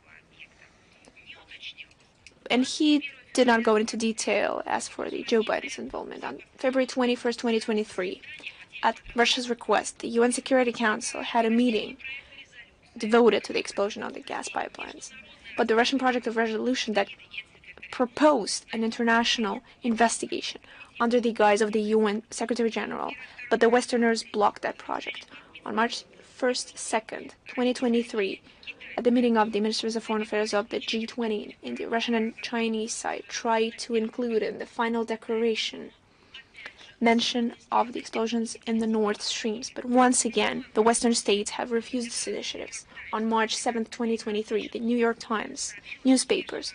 And he did not go into detail as for the Joe Biden's involvement. On February 21st, 2023, at Russia's request, the UN Security Council had a meeting devoted to the explosion of the gas pipelines. But the Russian project of resolution that proposed an international investigation under the guise of the UN Secretary General, but the Westerners blocked that project. On March 1st, 2nd, 2023, at the meeting of the Ministers of Foreign Affairs of the G20 in the Russian and Chinese side, tried to include in the final declaration mention of the explosions in the Nord Streams. But once again, the Western states have refused these initiatives. On March 7th, 2023, the New York Times newspapers,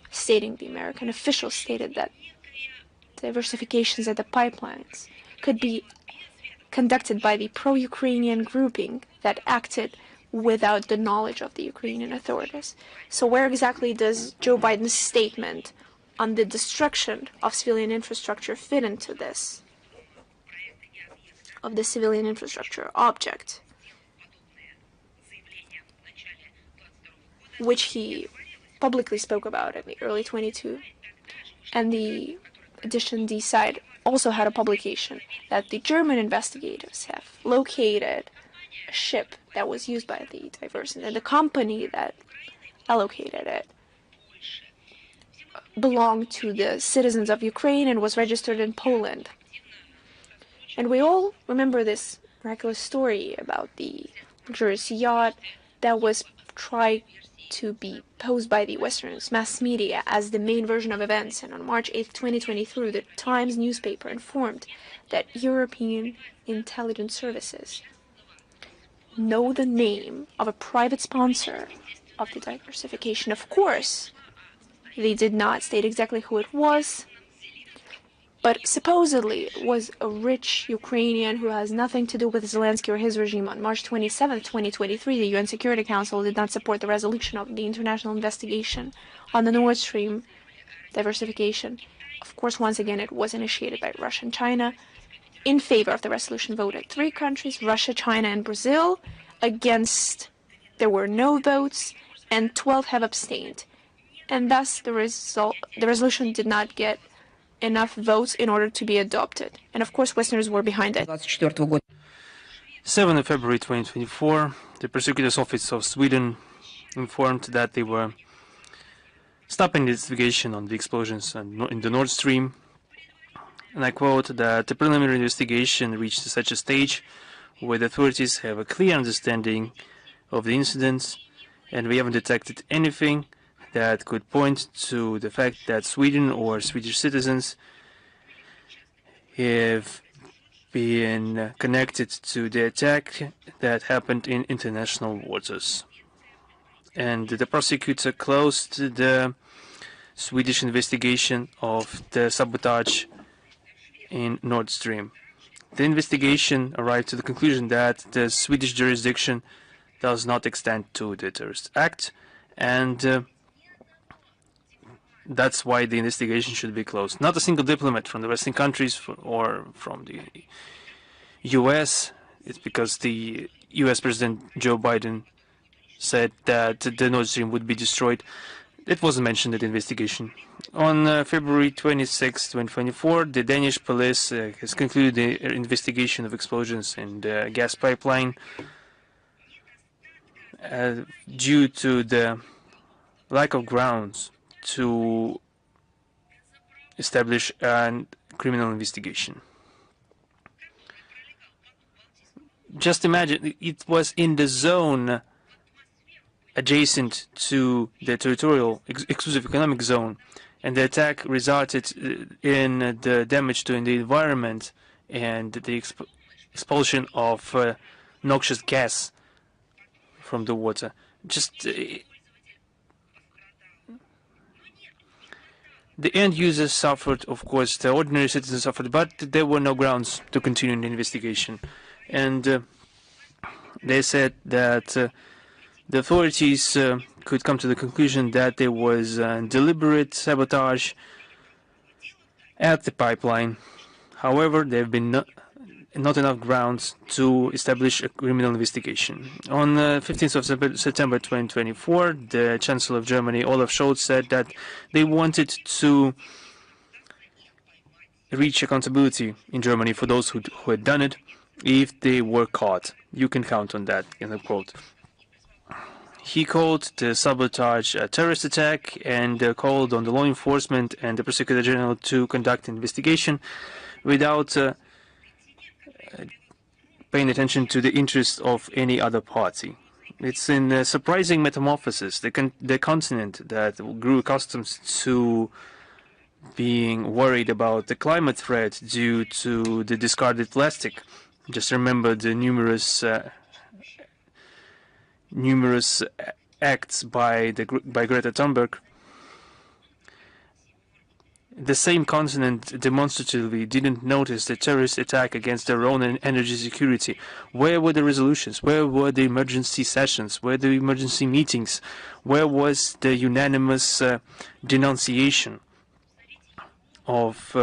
stating the American officials, stated that diversifications at the pipelines could be conducted by the pro-Ukrainian grouping that acted without the knowledge of the Ukrainian authorities. So where exactly does Joe Biden's statement on the destruction of civilian infrastructure fit into this, of the civilian infrastructure object, which he publicly spoke about in the early 22? And the edition D side also had a publication that the German investigators have located a ship that was used by the diversion, and the company that allocated it belonged to the citizens of Ukraine and was registered in Poland. And we all remember this miraculous story about the luxurious yacht that was tried to be posed by the Western mass media as the main version of events. And on March 8, 2023, the Times newspaper informed that European intelligence services know the name of a private sponsor of the diversification. Of course, they did not state exactly who it was, but supposedly it was a rich Ukrainian who has nothing to do with Zelensky or his regime. On March 27, 2023, the UN Security Council did not support the resolution of the international investigation on the Nord Stream diversification. Of course, once again, it was initiated by Russia and China. In favor of the resolution voted 3 countries, Russia, China, and Brazil. Against, there were no votes, and 12 have abstained. And thus, the resolution did not get enough votes in order to be adopted. And of course, Westerners were behind it. 7th of February 2024, the Prosecutor's Office of Sweden informed that they were stopping the investigation on the explosions in the Nord Stream. And I quote that the preliminary investigation reached such a stage where the authorities have a clear understanding of the incidents, and we haven't detected anything that could point to the fact that Sweden or Swedish citizens have been connected to the attack that happened in international waters. And the prosecutor closed the Swedish investigation of the sabotage in Nord Stream. The investigation arrived to the conclusion that the Swedish jurisdiction does not extend to the terrorist act, and that's why the investigation should be closed. Not a single diplomat from the Western countries or from the US. It's because the US President Joe Biden said that the Nord Stream would be destroyed. It wasn't mentioned in the investigation. On February 26, 2024, the Danish police has concluded the investigation of explosions in the gas pipeline due to the lack of grounds to establish a criminal investigation. Just imagine, it was in the zone adjacent to the territorial exclusive economic zone, and the attack resulted in the damage to the environment and the expulsion of noxious gas from the water. Just the end users suffered, of course, the ordinary citizens suffered, but there were no grounds to continue the investigation. And they said that the authorities could come to the conclusion that there was deliberate sabotage at the pipeline. However, there have been not enough grounds to establish a criminal investigation. On 15th of September 2024, the Chancellor of Germany, Olaf Scholz, said that they wanted to reach accountability in Germany for those who had done it if they were caught. You can count on that, in a quote. He called the sabotage a terrorist attack and called on the law enforcement and the Prosecutor General to conduct an investigation without paying attention to the interests of any other party. It's in a surprising metamorphosis. The continent that grew accustomed to being worried about the climate threat due to the discarded plastic. Just remember the numerous acts by Greta Thunberg. The same continent demonstratively didn't notice the terrorist attack against their own energy security. Where were the resolutions? Where were the emergency sessions? Where the emergency meetings? Where was the unanimous denunciation of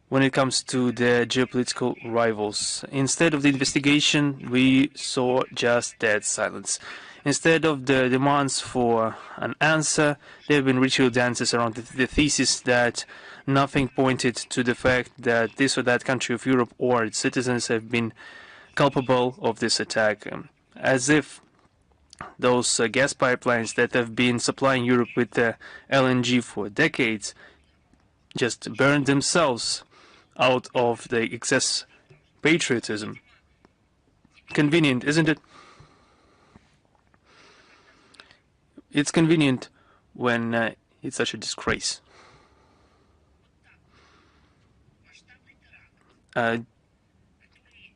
when it comes to the geopolitical rivals? Instead of the investigation, we saw just dead silence. Instead of the demands for an answer, there have been ritual dances around the thesis that nothing pointed to the fact that this or that country of Europe or its citizens have been culpable of this attack, as if those gas pipelines that have been supplying Europe with LNG for decades just burned themselves out of the excess patriotism. Convenient, isn't it? It's convenient when it's such a disgrace. A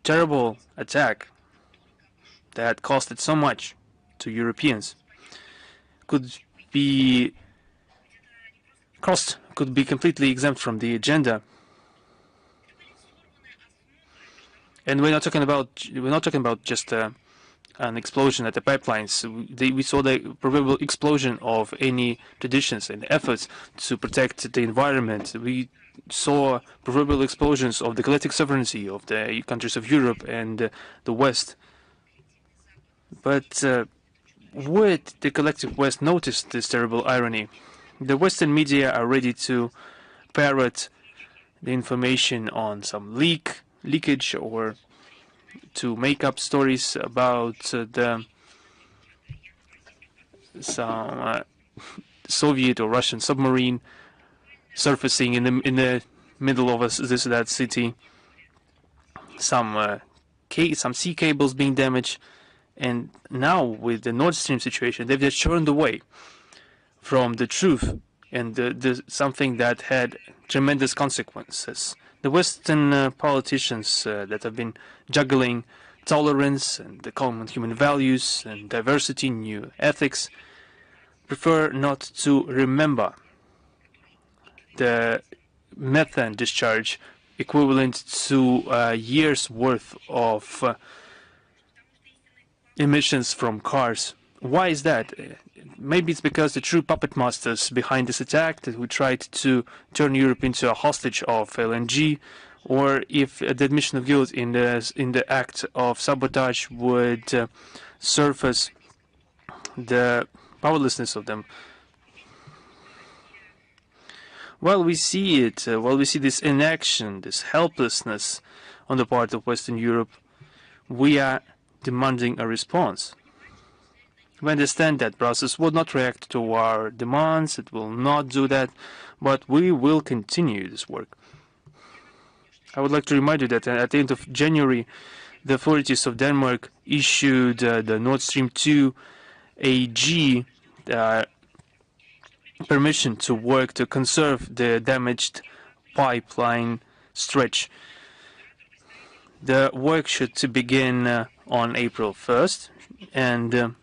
terrible attack that costed so much to Europeans could be completely exempt from the agenda. And we're not talking about just an explosion at the pipelines. We saw the probable explosion of any traditions and efforts to protect the environment. We saw probable explosions of the collective sovereignty of the countries of Europe and the West. But would the collective West notice this terrible irony? The Western media are ready to parrot the information on some leakage or to make up stories about some Soviet or Russian submarine surfacing in the middle of this or that city, some sea cables being damaged, and now with the Nord Stream situation, they've just turned away from the truth and something that had tremendous consequences. The Western politicians that have been juggling tolerance and the common human values and diversity, new ethics, prefer not to remember the methane discharge equivalent to a year's worth of emissions from cars. Why is that? Maybe it's because the true puppet masters behind this attack who tried to turn Europe into a hostage of LNG, or if the admission of guilt in the act of sabotage would surface the powerlessness of them. While we see it, while we see this inaction, this helplessness on the part of Western Europe, we are demanding a response. We understand that Brussels will not react to our demands, it will not do that, but we will continue this work. I would like to remind you that at the end of January, the authorities of Denmark issued the Nord Stream 2 AG permission to work to conserve the damaged pipeline stretch. The work should begin on April 1st, and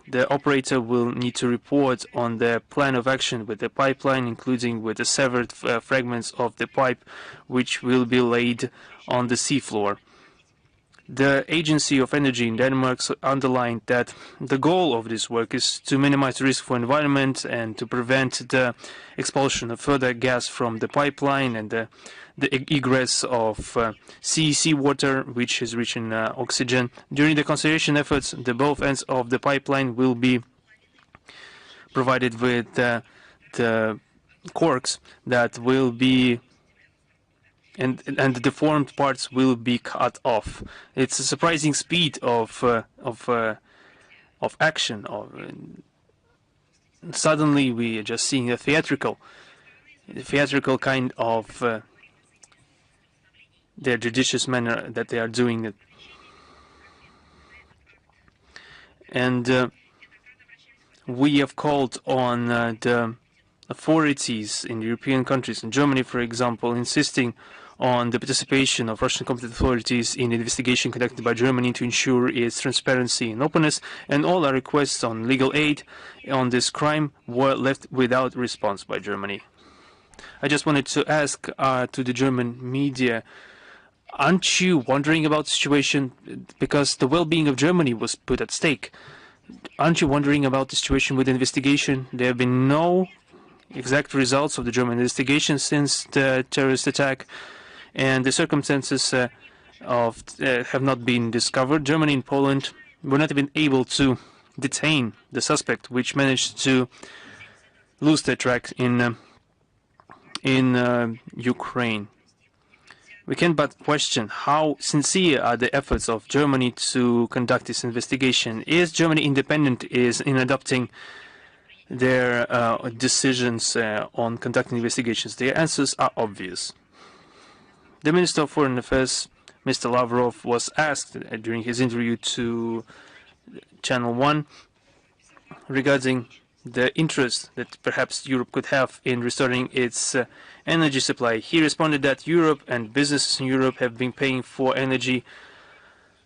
the operator will need to report on the plan of action with the pipeline, including with the severed fragments of the pipe, which will be laid on the seafloor. The Agency of Energy in Denmark underlined that the goal of this work is to minimize risk for environment and to prevent the expulsion of further gas from the pipeline and the egress of seawater, which is rich in oxygen. During the conservation efforts, the both ends of the pipeline will be provided with the corks that will be and the deformed parts will be cut off. It's a surprising speed of action. Suddenly, we are just seeing a theatrical kind of their judicious manner that they are doing it. And we have called on the authorities in European countries, in Germany, for example, insisting on the participation of Russian competent authorities in the investigation conducted by Germany to ensure its transparency and openness, and all our requests on legal aid on this crime were left without response by Germany. I just wanted to ask to the German media, aren't you wondering about the situation because the well-being of Germany was put at stake? Aren't you wondering about the situation with the investigation? There have been no exact results of the German investigation since the terrorist attack, and the circumstances have not been discovered. Germany and Poland were not even able to detain the suspect, which managed to lose their track in Ukraine. We can but question how sincere are the efforts of Germany to conduct this investigation. Is Germany independent in adopting their decisions on conducting investigations? The answers are obvious. The Minister of Foreign Affairs, Mr. Lavrov, was asked during his interview to Channel 1 regarding the interest that perhaps Europe could have in restoring its energy supply. He responded that Europe and businesses in Europe have been paying for energy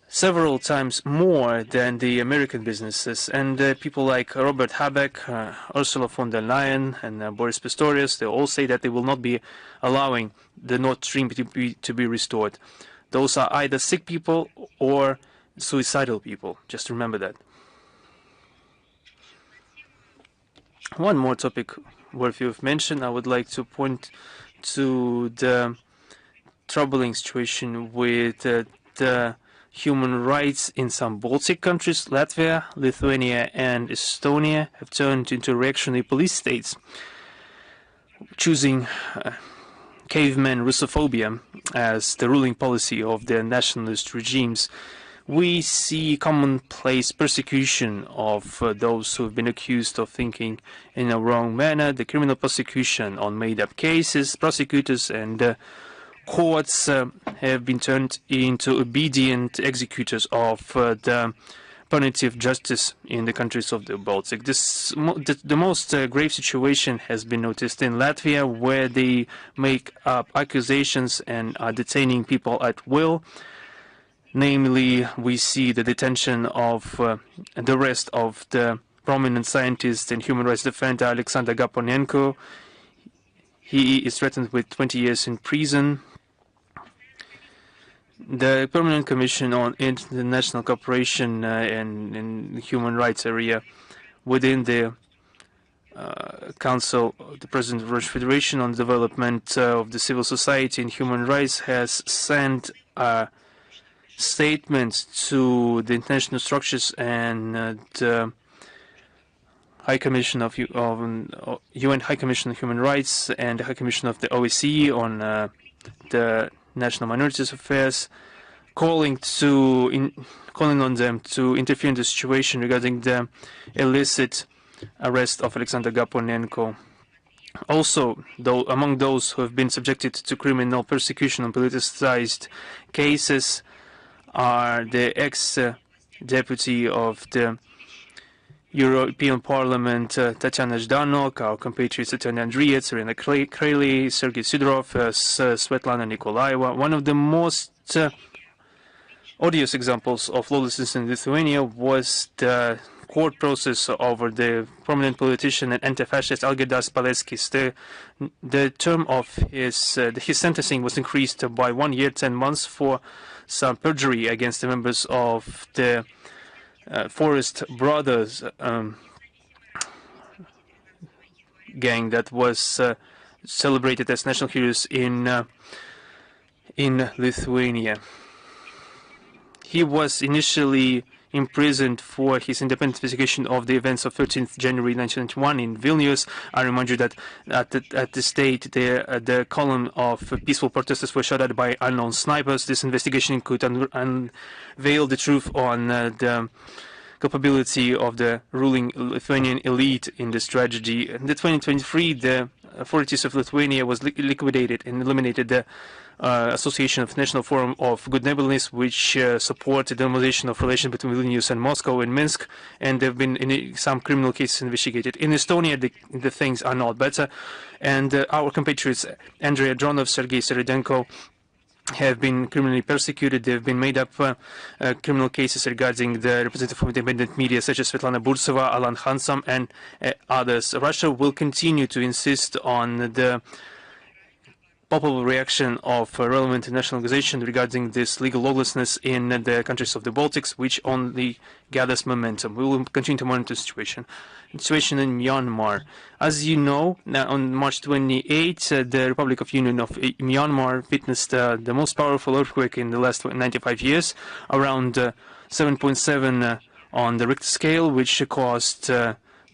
several times more than the American businesses. And people like Robert Habeck, Ursula von der Leyen, and Boris Pistorius, they all say that they will not be allowing the Nord Stream to be restored. Those are either sick people or suicidal people. Just remember that. One more topic worthy of mention, I would like to point to the troubling situation with the human rights in some Baltic countries. Latvia, Lithuania, and Estonia have turned into reactionary police states, choosing caveman Russophobia as the ruling policy of their nationalist regimes. We see commonplace persecution of those who have been accused of thinking in a wrong manner, the criminal prosecution on made-up cases. Prosecutors and courts have been turned into obedient executors of the punitive justice in the countries of the Baltic. The most grave situation has been noticed in Latvia, where they make up accusations and are detaining people at will. Namely, we see the detention of the rest of the prominent scientist and human rights defender Alexander Gaponenko. He is threatened with 20 years in prison. The Permanent Commission on International Cooperation and in human rights area within the Council of the President of the Russian Federation on Development of the Civil Society and Human Rights has sent a statement to the international structures and the High Commission of UN High Commission on Human Rights and the High Commission of the OSCE on the National Minorities Affairs, calling on them to interfere in the situation regarding the illicit arrest of Alexander Gaponenko. Also, among those who have been subjected to criminal persecution on politicized cases are the ex-deputy of the European Parliament, Tatiana Zhdanok, our compatriots Tatiana Andriets, Irina Kreli, Sergei Sidorov, Svetlana Nikolaeva. One of the most odious examples of lawlessness in Lithuania was the court process over the prominent politician and anti-fascist Algirdas Paleckis. The term of his sentencing was increased by 1 year, 10 months for some perjury against the members of the Forest Brothers gang that was celebrated as national heroes in Lithuania. He was initially imprisoned for his independent investigation of the events of 13th January 1991 in Vilnius. I remind you that at the state, the column of peaceful protesters were shot at by unknown snipers. This investigation could unveil the truth on the culpability of the ruling Lithuanian elite in this tragedy. In 2023, the authorities of Lithuania was liquidated and eliminated the Association of National Forum of Good Neighborliness, which support the normalization of relations between Vilnius and Moscow and Minsk, and there have been some criminal cases investigated. In Estonia, the things are not better, and our compatriots Andrei Dronov, Sergei Seredenko, have been criminally persecuted. They have been made up criminal cases regarding the representative of independent media, such as Svetlana Burtseva, Alan Hansam, and others. Russia will continue to insist on the palpable reaction of relevant international organizations regarding this legal lawlessness in the countries of the Baltics, which only gathers momentum. We will continue to monitor the situation. The situation in Myanmar. As you know, now on March 28, the Republic of Union of Myanmar witnessed the most powerful earthquake in the last 95 years, around 7.7 on the Richter scale, which caused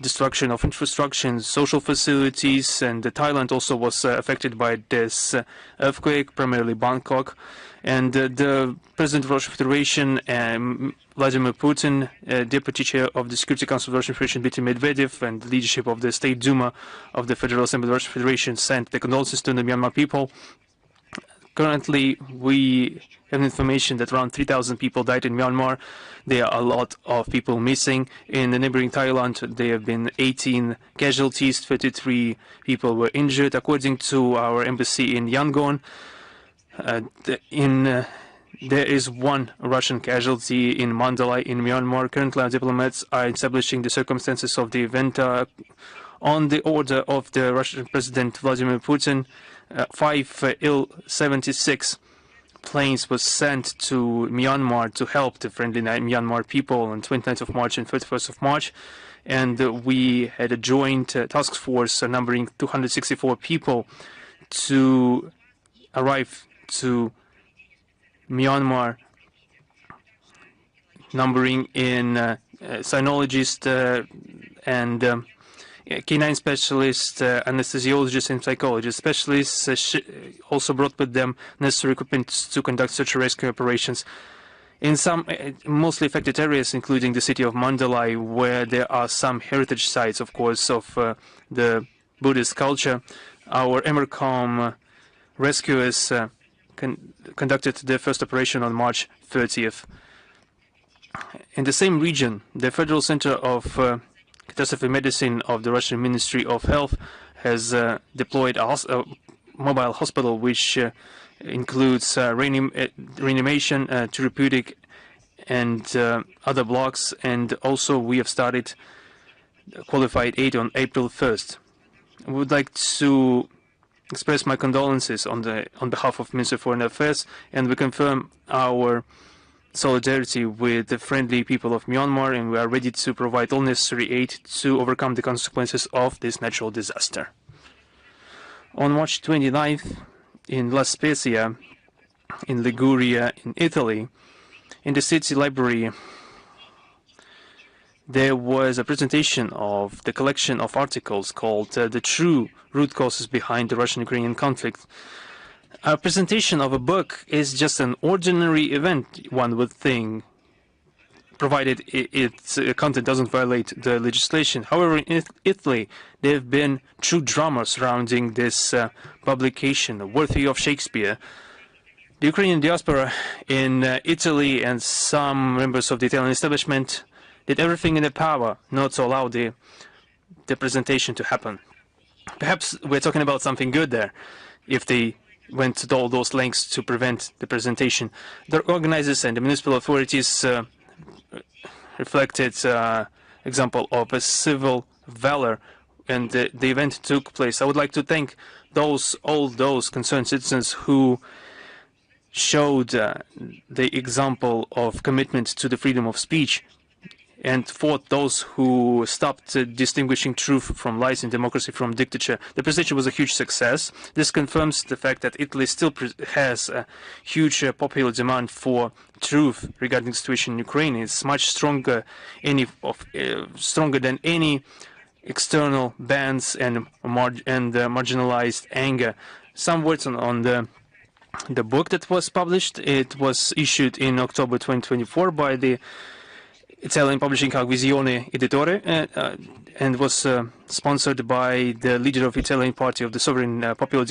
destruction of infrastructure and social facilities, and Thailand also was affected by this earthquake, primarily Bangkok. And the President of the Russian Federation, Vladimir Putin, Deputy Chair of the Security Council of the Russian Federation, Dmitry Medvedev, and the leadership of the State Duma of the Federal Assembly of the Russian Federation sent their condolences to the Myanmar people. Currently, we have information that around 3,000 people died in Myanmar. There are a lot of people missing. In the neighboring Thailand, there have been 18 casualties, 33 people were injured. According to our embassy in Yangon, there is one Russian casualty in Mandalay in Myanmar. Currently, our diplomats are establishing the circumstances of the event. On the order of the Russian President Vladimir Putin, 5 Il-76 planes were sent to Myanmar to help the friendly Myanmar people on 29th of March and 31st of March. And we had a joint task force numbering 264 people to arrive to Myanmar, numbering in cynologists and canine specialists, anesthesiologists, and psychologists. Specialists also brought with them necessary equipment to conduct search and rescue operations. In some mostly affected areas, including the city of Mandalay, where there are some heritage sites, of course, of the Buddhist culture, our EMERCOM rescuers conducted their first operation on March 30th. In the same region, the Federal Center of Catastrophe Medicine of the Russian Ministry of Health has deployed a mobile hospital which includes reanimation, therapeutic, and other blocks. And also we have started qualified aid on April 1st. I would like to express my condolences on behalf of Minister of Foreign Affairs, and we confirm our solidarity with the friendly people of Myanmar, and we are ready to provide all necessary aid to overcome the consequences of this natural disaster. On March 29th, in La Spezia, in Liguria, in Italy, in the city library, there was a presentation of the collection of articles called The True Root Causes Behind the Russian-Ukrainian Conflict. A presentation of a book is just an ordinary event, one would think, provided its content doesn't violate the legislation. However, in Italy, there have been true drama surrounding this publication, worthy of Shakespeare. The Ukrainian diaspora in Italy and some members of the Italian establishment did everything in their power not to allow the presentation to happen. Perhaps we're talking about something good there, if they went to all those lengths to prevent the presentation. The organizers and the municipal authorities reflected example of a civil valor, and the event took place. I would like to thank all those concerned citizens who showed the example of commitment to the freedom of speech, and fought those who stopped distinguishing truth from lies and democracy from dictatorship. The presentation was a huge success. This confirms the fact that Italy still has a huge popular demand for truth regarding the situation in Ukraine. It's much stronger, stronger than any external bans and marginalized anger. Some words on the book that was published. It was issued in October 2024 by the Italian publishing house Visione Editore, and was sponsored by the leader of the Italian Party of the Sovereign Popular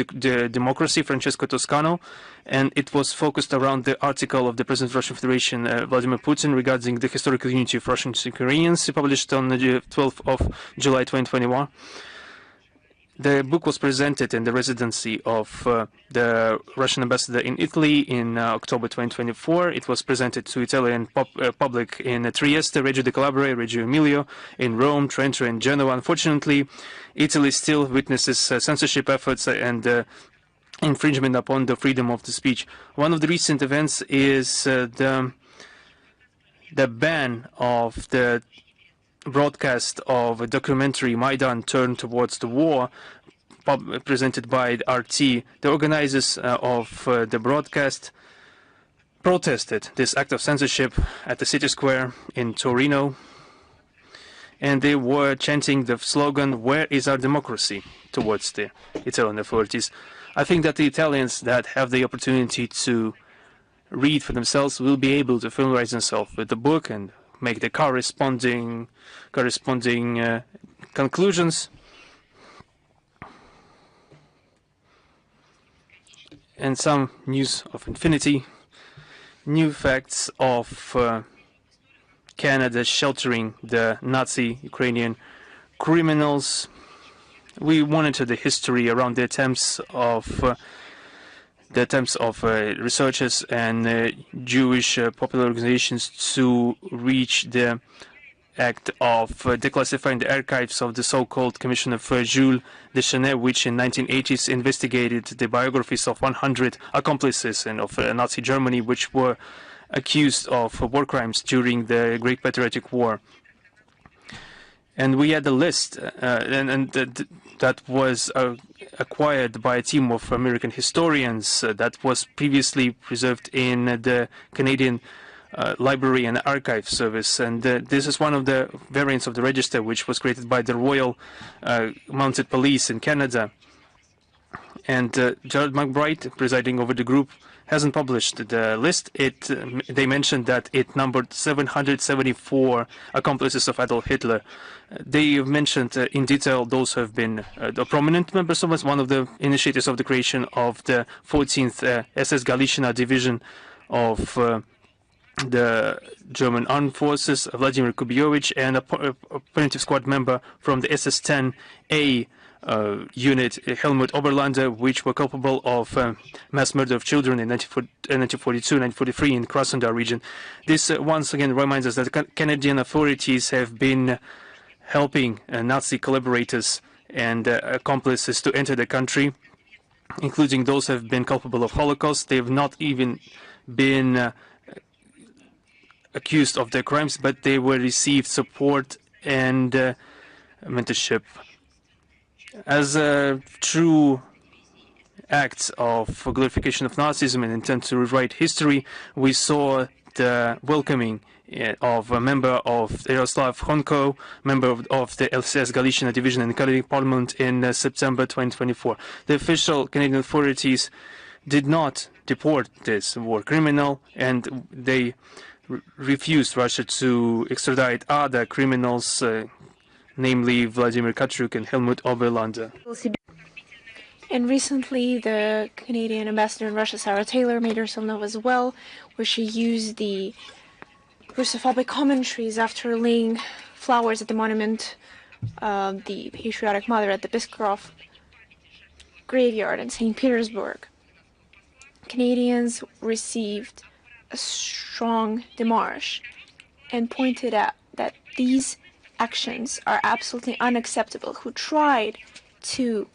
Democracy, Francesco Toscano, and it was focused around the article of the President of the Russian Federation, Vladimir Putin, regarding the historical unity of Russians and Ukrainians, published on the 12th of July 2021. The book was presented in the residency of the Russian ambassador in Italy in October 2024. It was presented to Italian public in Trieste, Reggio di Calabria, Reggio Emilia, in Rome, Trento, and Genoa. Unfortunately, Italy still witnesses censorship efforts and infringement upon the freedom of the speech. One of the recent events is the ban of the broadcast of a documentary Maidan Turn Towards the War, presented by RT. The organizers of the broadcast protested this act of censorship at the city square in Torino, and they were chanting the slogan, "Where is our democracy?" towards the Italian authorities. I think that the Italians that have the opportunity to read for themselves will be able to familiarize themselves with the book and make the corresponding conclusions. And some news of infinity, new facts of Canada sheltering the Nazi Ukrainian criminals. We monitor the history around the attempts of researchers and Jewish popular organizations to reach the act of declassifying the archives of the so-called Commission of Jules Deschanel, which in 1980s investigated the biographies of 100 accomplices and of Nazi Germany, which were accused of war crimes during the Great Patriotic War. And we had a list, that was acquired by a team of American historians that was previously preserved in the Canadian Library and Archive Service. And this is one of the variants of the register which was created by the Royal Mounted Police in Canada. And Gerald McBride, presiding over the group, hasn't published the list. They mentioned that it numbered 774 accomplices of Adolf Hitler. They mentioned in detail those who have been the prominent members of us, one of the initiators of the creation of the 14th SS Galician Division of the German Armed Forces, Vladimir Kubiovich, and a operative squad member from the SS-10A unit, Helmut Oberlander, which were culpable of mass murder of children in 1942 and 1943 in Krasnodar region. This once again reminds us that the Canadian authorities have been helping Nazi collaborators and accomplices to enter the country, including those who have been culpable of Holocaust. They have not even been accused of their crimes, but they were received support and mentorship. As a true act of glorification of Nazism and intent to rewrite history, we saw the welcoming of a member of Yaroslav Honko, member of the LCS Galician Division in the Canadian Parliament in September 2024. The official Canadian authorities did not deport this war criminal, and they refused Russia to extradite other criminals, namely Vladimir Katruk and Helmut Oberlander. And recently, the Canadian ambassador in Russia, Sarah Taylor, made herself known as well, where she used the Russophobic commentaries after laying flowers at the monument of the patriotic mother at the Biskarov graveyard in St. Petersburg. Canadians received a strong démarche and pointed out that these actions are absolutely unacceptable, who tried to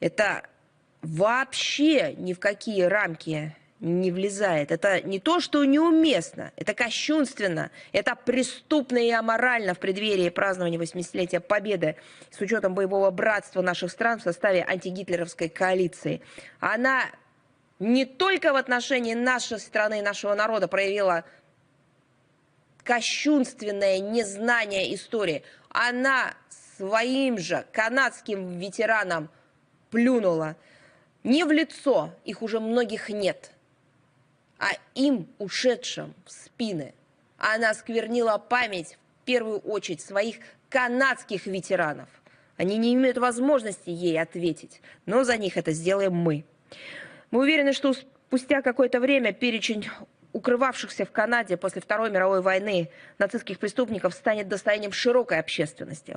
Это вообще ни в какие рамки не влезает. Это не то, что неуместно, это кощунственно, это преступно и аморально в преддверии празднования 80-летия Победы с учетом боевого братства наших стран в составе антигитлеровской коалиции. Она не только в отношении нашей страны и нашего народа проявила кощунственное незнание истории, она своим же канадским ветеранам плюнула не в лицо, их уже многих нет, а им, ушедшим в спины, она осквернила память в первую очередь своих канадских ветеранов. Они не имеют возможности ей ответить, но за них это сделаем мы. Мы уверены, что спустя какое-то время перечень укрывавшихся в Канаде после Второй мировой войны нацистских преступников станет достоянием широкой общественности.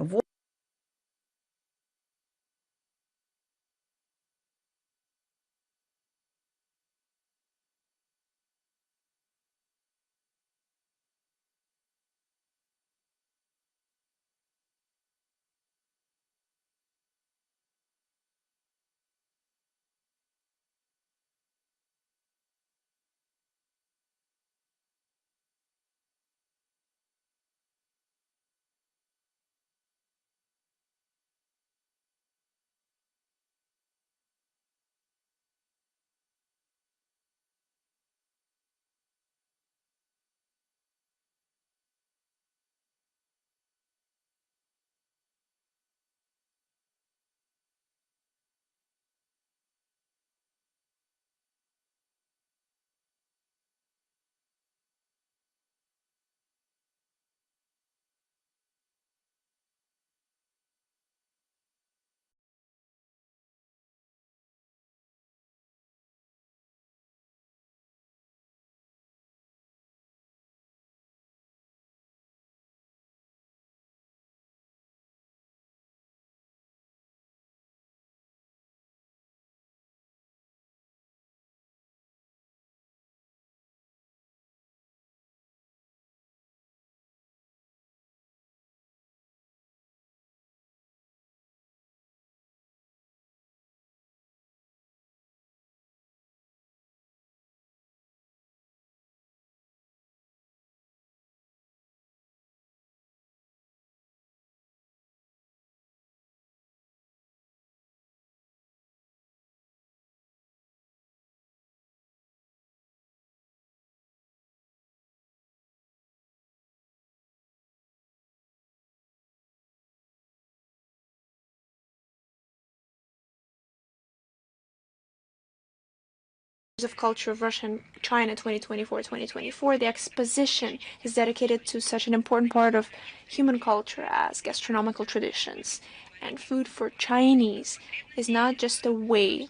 of Culture of Russia and China 2024-2024, the exposition is dedicated to such an important part of human culture as gastronomical traditions. And food for Chinese is not just a way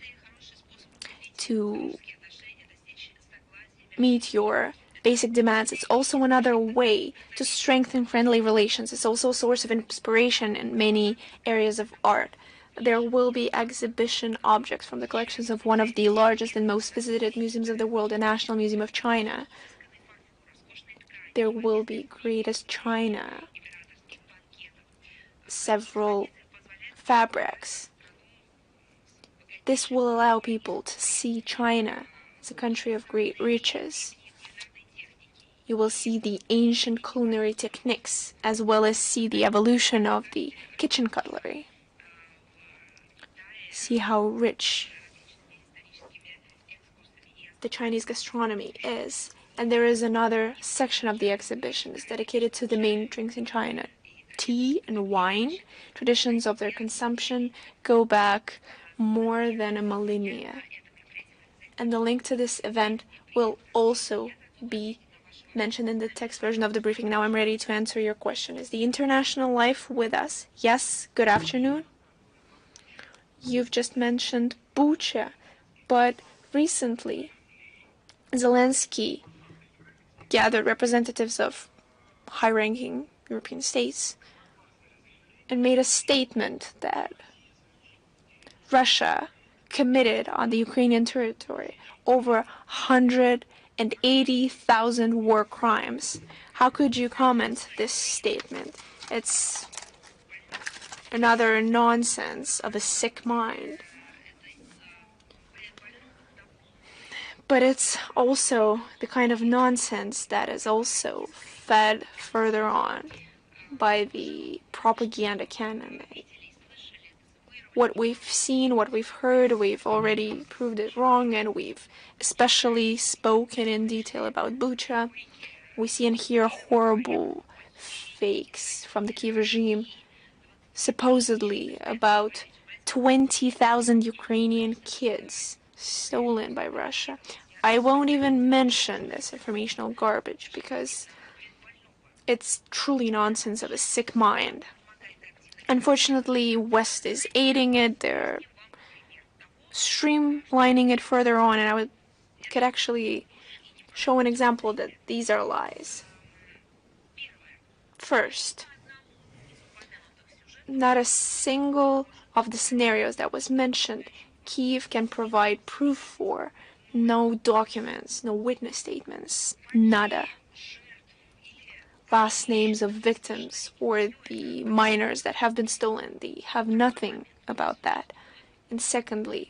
to meet your basic demands, it's also another way to strengthen friendly relations. It's also a source of inspiration in many areas of art. There will be exhibition objects from the collections of one of the largest and most visited museums of the world, the National Museum of China. There will be Greatest China, several fabrics. This will allow people to see China as a country of great riches. You will see the ancient culinary techniques, as well as see the evolution of the kitchen cutlery. See how rich the Chinese gastronomy is. And there is another section of the exhibition is dedicated to the main drinks in China. Tea and wine, traditions of their consumption go back more than a millennia. And the link to this event will also be mentioned in the text version of the briefing. Now I'm ready to answer your question. Is the international life with us? Yes. Good afternoon. You've just mentioned Bucha, but recently Zelensky gathered representatives of high-ranking European states and made a statement that Russia committed on the Ukrainian territory over 180,000 war crimes. How could you comment this statement? It's another nonsense of a sick mind. But it's also the kind of nonsense that is also fed further on by the propaganda cannon. What we've seen, what we've heard, we've already proved it wrong, and we've especially spoken in detail about Bucha. We see and hear horrible fakes from the Kiev regime, supposedly about 20,000 Ukrainian kids stolen by Russia. I won't even mention this informational garbage because it's truly nonsense of a sick mind. Unfortunately, West is aiding it. They're streamlining it further on, and could actually show an example that these are lies. First, not a single of the scenarios that was mentioned Kyiv can provide proof for. No documents, no witness statements, nada. Last names of victims or the miners that have been stolen, they have nothing about that. And secondly,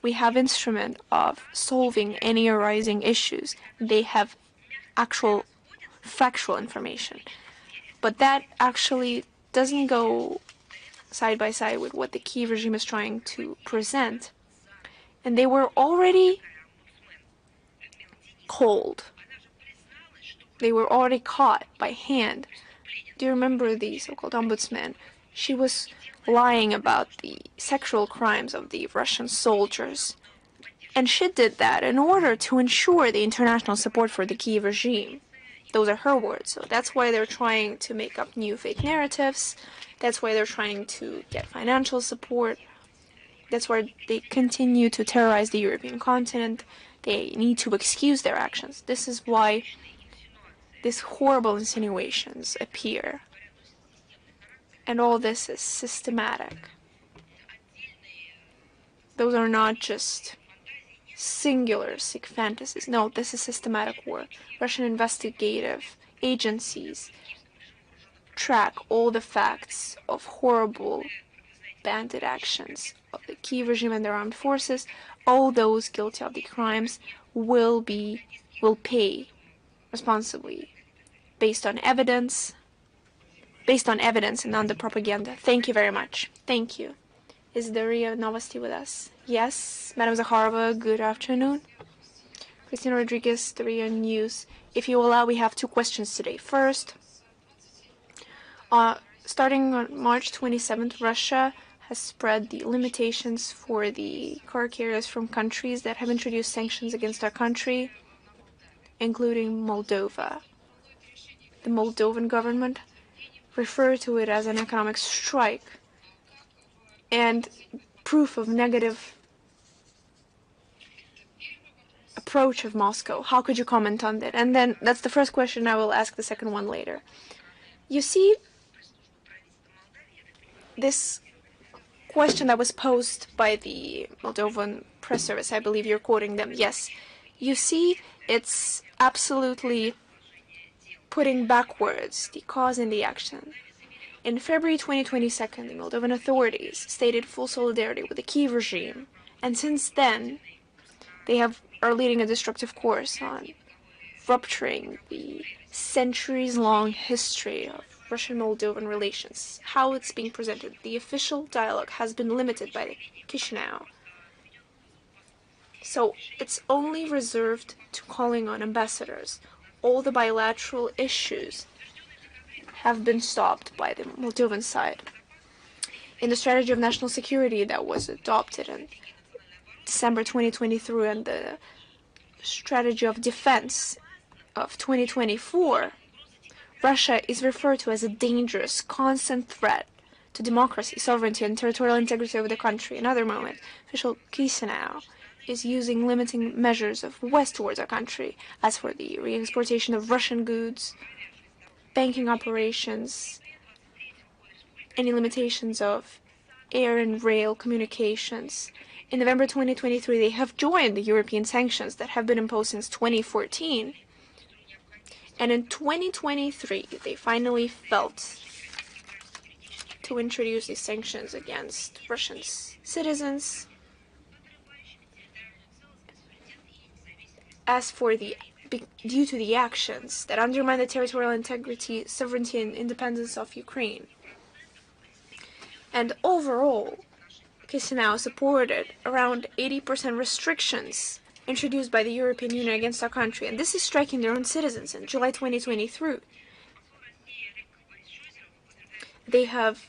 we have instrument of solving any arising issues. They have actual factual information. But that actually doesn't go side by side with what the Kyiv regime is trying to present. And they were already cold. They were already caught by hand. Do you remember the so-called ombudsman? She was lying about the sexual crimes of the Russian soldiers. And she did that in order to ensure the international support for the Kyiv regime. Those are her words. So that's why they're trying to make up new fake narratives. That's why they're trying to get financial support. That's why they continue to terrorize the European continent. They need to excuse their actions. This is why these horrible insinuations appear. And all this is systematic. Those are not just singular sick fantasies. No, this is systematic work. Russian investigative agencies track all the facts of horrible bandit actions of the Kyiv regime and their armed forces. All those guilty of the crimes will pay responsibly based on evidence and not the propaganda. Thank you very much. Thank you. Is the RIA Novosti with us? Yes. Madam Zakharova, good afternoon. Christina Rodriguez, the RIA News. If you allow, we have two questions today. First, starting on March 27th, Russia has spread the limitations for the car carriers from countries that have introduced sanctions against our country, including Moldova. The Moldovan government referred to it as an economic strike and proof of negative approach of Moscow. How could you comment on that? And then that's the first question. I will ask the second one later. You see, this question that was posed by the Moldovan press service, I believe you're quoting them. Yes. You see, it's absolutely putting backwards the cause and the action. In February 2022, the Moldovan authorities stated full solidarity with the Kyiv regime, and since then, they are leading a destructive course on rupturing the centuries-long history of Russian-Moldovan relations. How it's being presented, the official dialogue has been limited by Chisinau. So it's only reserved to calling on ambassadors. All the bilateral issues have been stopped by the Moldovan side. In the strategy of national security that was adopted in December 2023 and the strategy of defense of 2024, Russia is referred to as a dangerous, constant threat to democracy, sovereignty, and territorial integrity of the country. Another moment, official Chisinau is using limiting measures of West towards our country, as for the re-exportation of Russian goods, banking operations, any limitations of air and rail communications. In November 2023, they have joined the European sanctions that have been imposed since 2014. And in 2023, they finally felt to introduce these sanctions against Russian citizens. As for due to the actions that undermine the territorial integrity, sovereignty, and independence of Ukraine. And overall, Chisinau supported around 80% restrictions introduced by the European Union against our country, and this is striking their own citizens. In July 2023, they have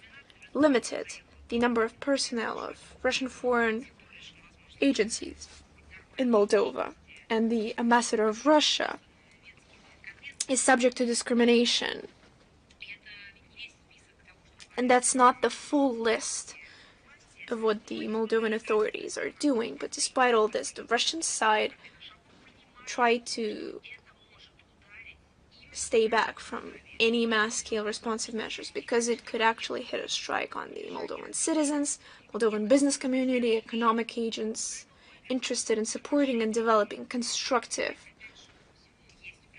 limited the number of personnel of Russian foreign agencies in Moldova, and the ambassador of Russia is subject to discrimination. And that's not the full list of what the Moldovan authorities are doing, but despite all this, the Russian side tried to stay back from any mass-scale responsive measures because it could actually hit a strike on the Moldovan citizens, Moldovan business community, economic agents interested in supporting and developing constructive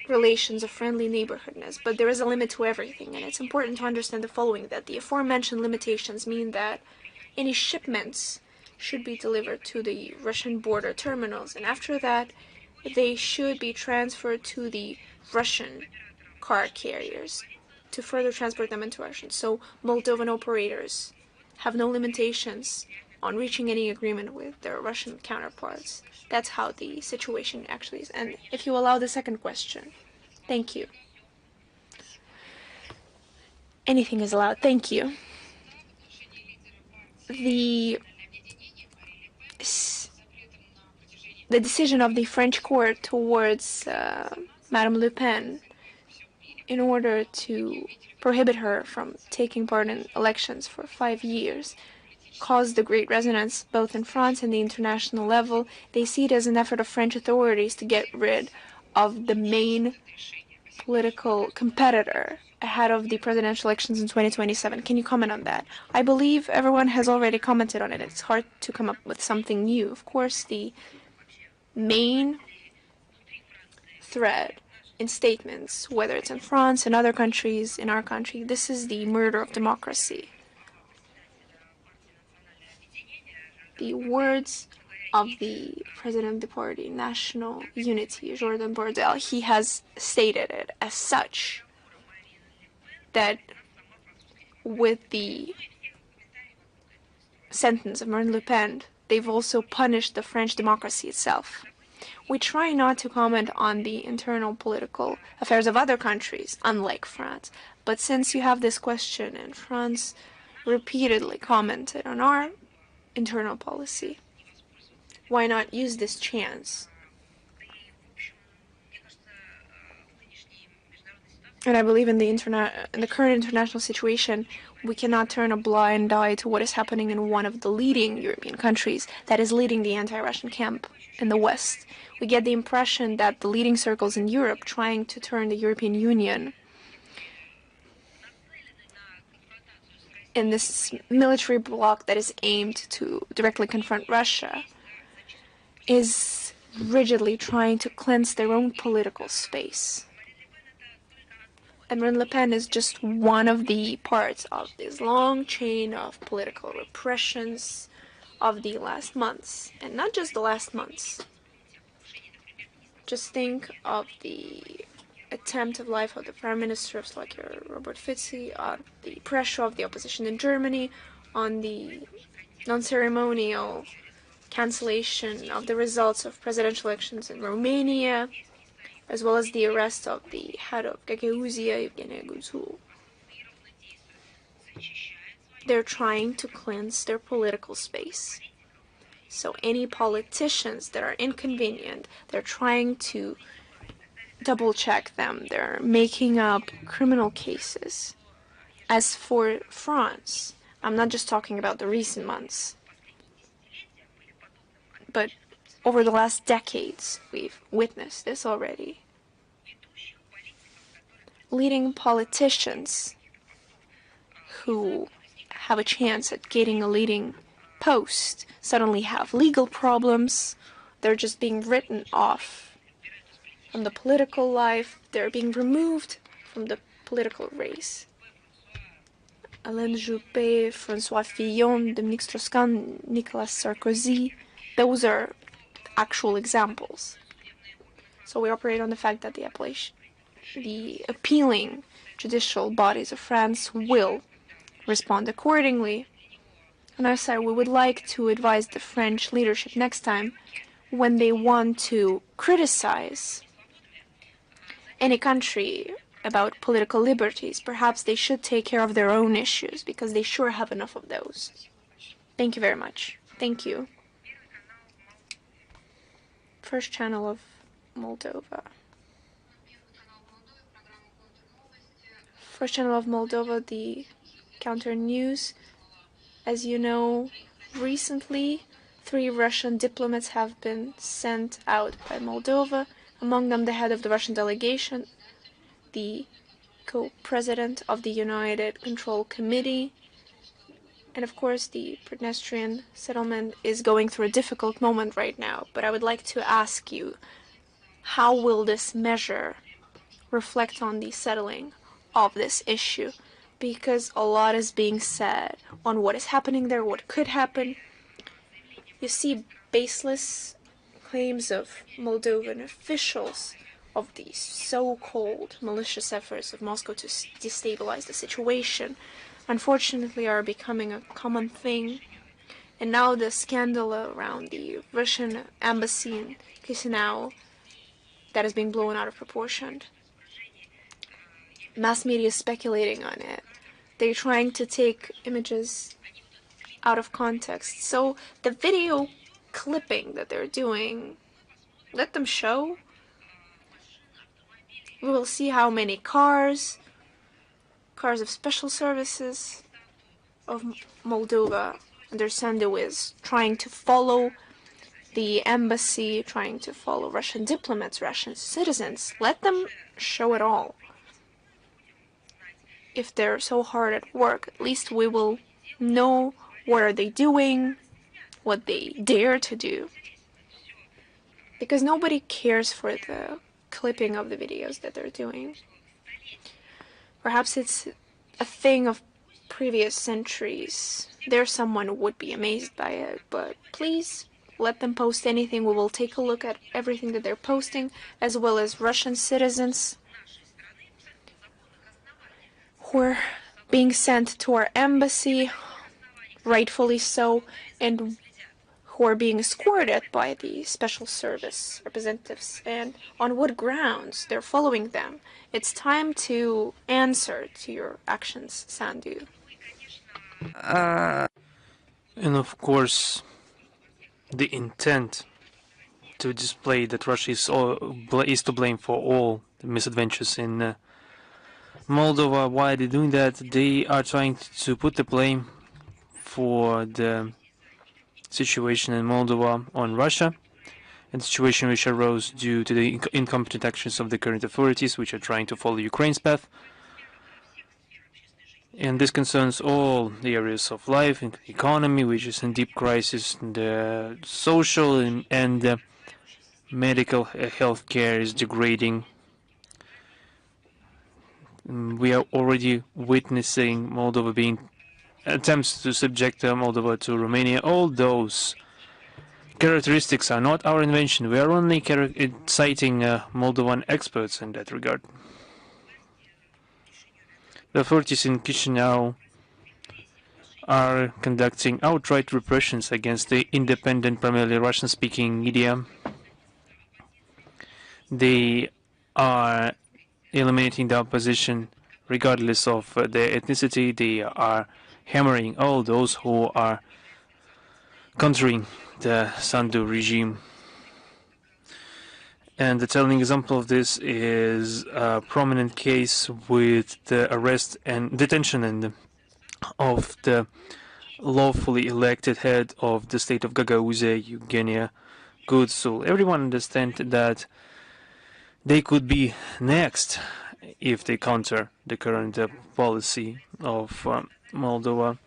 relations of friendly neighborhoodness. But there is a limit to everything, and it's important to understand the following, that the aforementioned limitations mean that any shipments should be delivered to the Russian border terminals, and after that they should be transferred to the Russian car carriers to further transport them into Russia. So Moldovan operators have no limitations on reaching any agreement with their Russian counterparts. That's how the situation actually is. And if you allow the second question. Thank you. Anything is allowed. Thank you. The decision of the French court towards Madame Le Pen in order to prohibit her from taking part in elections for 5 years caused a great resonance both in France and the international level. They see it as an effort of French authorities to get rid of the main political competitor ahead of the presidential elections in 2027. Can you comment on that? I believe everyone has already commented on it. It's hard to come up with something new. Of course, the main thread in statements, whether it's in France, in other countries, in our country, this is the murder of democracy. The words of the president of the party, National Unity, Jordan Bardella, he has stated it as such, that with the sentence of Marine Le Pen, they've also punished the French democracy itself. We try not to comment on the internal political affairs of other countries, unlike France. But since you have this question, and France repeatedly commented on our internal policy, why not use this chance? And I believe in the current international situation, we cannot turn a blind eye to what is happening in one of the leading European countries that is leading the anti-Russian camp in the West. We get the impression that the leading circles in Europe trying to turn the European Union in this military bloc that is aimed to directly confront Russia is rigidly trying to cleanse their own political space. And Marine Le Pen is just one of the parts of this long chain of political repressions of the last months. And not just the last months. Just think of the attempt of life of the Prime Minister of Slovakia, Robert Fico, on the pressure of the opposition in Germany, on the non-ceremonial cancellation of the results of presidential elections in Romania, as well as the arrest of the head of Gagauzia, Evgenia Guzul. They're trying to cleanse their political space. So any politicians that are inconvenient, they're trying to double-check them. They're making up criminal cases. As for France, I'm not just talking about the recent months, but over the last decades, we've witnessed this already. Leading politicians who have a chance at getting a leading post suddenly have legal problems. They're just being written off from the political life. They're being removed from the political race. Alain Juppé, François Fillon, Dominique Strauss-Kahn, Nicolas Sarkozy, those are actual examples. So we operate on the fact that the appealing judicial bodies of France will respond accordingly. On our side, we would like to advise the French leadership next time when they want to criticize any country about political liberties. Perhaps they should take care of their own issues, because they sure have enough of those. Thank you very much. Thank you. first channel of Moldova. First channel of Moldova, the counter news. As you know, recently 3 Russian diplomats have been sent out by Moldova, among them the head of the Russian delegation, the co-president of the United Control Committee, and of course the Prudnestrian settlement is going through a difficult moment right now. But I would like to ask you, how will this measure reflect on the settling of this issue? Because a lot is being said on what is happening there, what could happen. You see baseless claims of Moldovan officials of these so-called malicious efforts of Moscow to destabilize the situation, unfortunately are becoming a common thing. And now the scandal around the Russian embassy in Chisinau that is being blown out of proportion. Mass media is speculating on it. They're trying to take images out of context. So the video clipping that they're doing, let them show. We will see how many cars of special services of Moldova under Sandu is trying to follow the embassy, trying to follow Russian diplomats, Russian citizens. Let them show it all. If they're so hard at work, at least we will know what are they doing, what they dare to do. Because nobody cares for the clipping of the videos that they're doing. Perhaps it's a thing of previous centuries. There someone would be amazed by it, but please let them post anything. We will take a look at everything that they're posting, as well as Russian citizens who are being sent to our embassy, rightfully so, and who are being escorted by the special service representatives, and on what grounds they're following them. It's time to answer to your actions, Sandu. And of course, the intent to display that Russia is to blame for all the misadventures in Moldova. Why are they doing that? They are trying to put the blame for the situation in Moldova on Russia, and the situation which arose due to the incompetent actions of the current authorities, which are trying to follow Ukraine's path. And this concerns all the areas of life, the economy, which is in deep crisis, the social and medical health care is degrading. We are already witnessing Moldova being attempts to subject Moldova to Romania. All those characteristics are not our invention. We are only citing Moldovan experts in that regard. The authorities in Chisinau are conducting outright repressions against the independent, primarily Russian-speaking media. They are eliminating the opposition regardless of their ethnicity. They are hammering all those who are countering the Sandu regime. And the telling example of this is a prominent case with the arrest and detention of the lawfully elected head of the state of Gagauziya, Eugenia Gudsul. Everyone understands that they could be next if they counter the current policy of Moldova.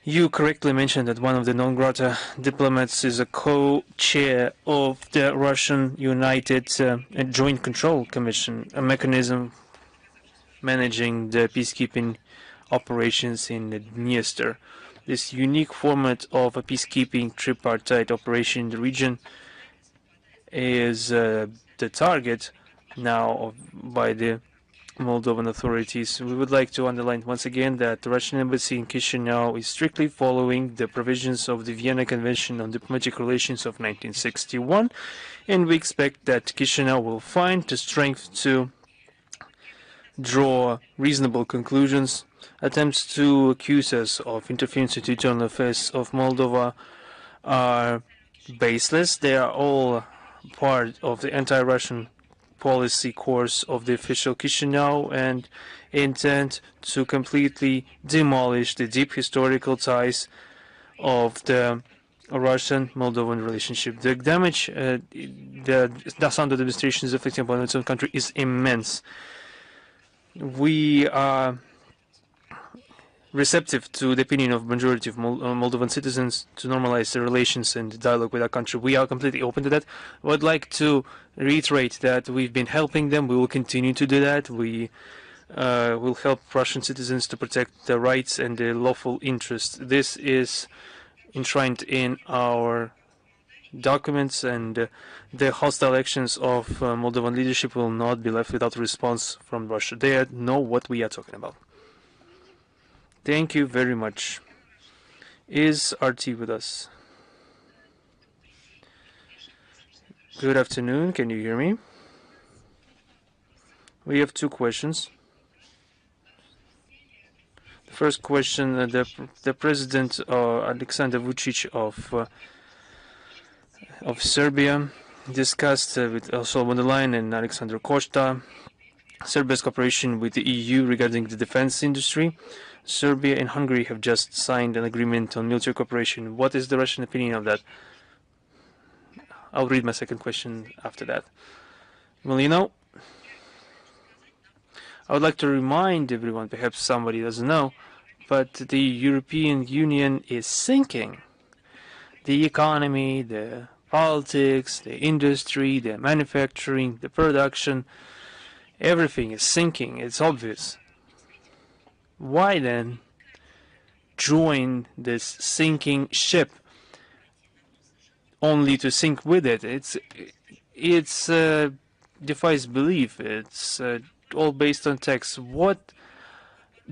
You correctly mentioned that one of the non grata diplomats is a co-chair of the Russian United Joint Control Commission, a mechanism managing the peacekeeping operations in Dniester. This unique format of a peacekeeping tripartite operation in the region is the target now by the Moldovan authorities. We would like to underline once again that the Russian embassy in Chisinau is strictly following the provisions of the Vienna Convention on Diplomatic Relations of 1961, and we expect that Chisinau will find the strength to draw reasonable conclusions. Attempts to accuse us of interference into internal affairs of Moldova are baseless. They are all part of the anti-Russian policy course of the official Chisinau and intend to completely demolish the deep historical ties of the Russian-Moldovan relationship. The damage that's under the administration is affecting upon its own country is immense. We are receptive to the opinion of majority of Moldovan citizens to normalize the relations and dialogue with our country. We are completely open to that. I would like to reiterate that we've been helping them. We will continue to do that. We will help Russian citizens to protect their rights and their lawful interests. This is enshrined in our documents, and the hostile actions of Moldovan leadership will not be left without a response from Russia. They know what we are talking about. Thank you very much. Is RT with us? Good afternoon. Can you hear me? We have two questions. The first question, the President Alexander Vučić of Serbia discussed with Ursula von der Leyen and Alexander Costa Serbia's cooperation with the EU regarding the defense industry. Serbia and Hungary have just signed an agreement on military cooperation. What is the Russian opinion of that? I'll read my second question after that. Well, you know, I would like to remind everyone, perhaps somebody doesn't know, but the European Union is sinking. The economy, the politics, the industry, the manufacturing, the production, everything is sinking. It's obvious. Why then join this sinking ship only to sink with it? It's defies belief. It's all based on text. What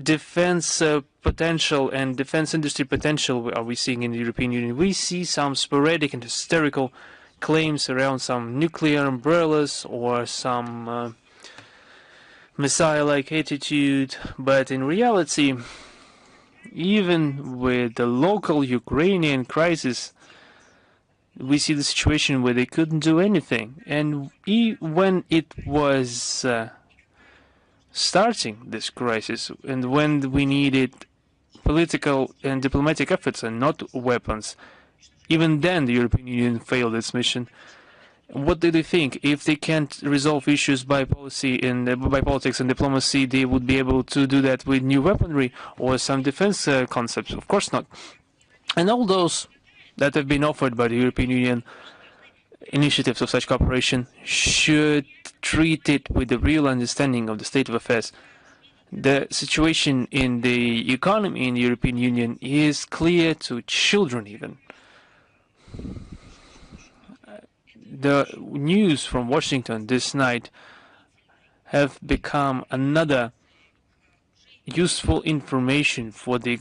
defense potential and defense industry potential are we seeing in the European Union? We see some sporadic and hysterical claims around some nuclear umbrellas or some Messiah-like attitude, but in reality, even with the local Ukrainian crisis, we see the situation where they couldn't do anything. And when it was starting this crisis, and when we needed political and diplomatic efforts and not weapons, even then the European Union failed its mission. What do they think? If they can't resolve issues by policy and by politics and diplomacy, they would be able to do that with new weaponry or some defense concepts? Of course not. And all those that have been offered by the European Union initiatives of such cooperation should treat it with the real understanding of the state of affairs. The situation in the economy in the European Union is clear to children even. The news from Washington this night have become another useful information for the,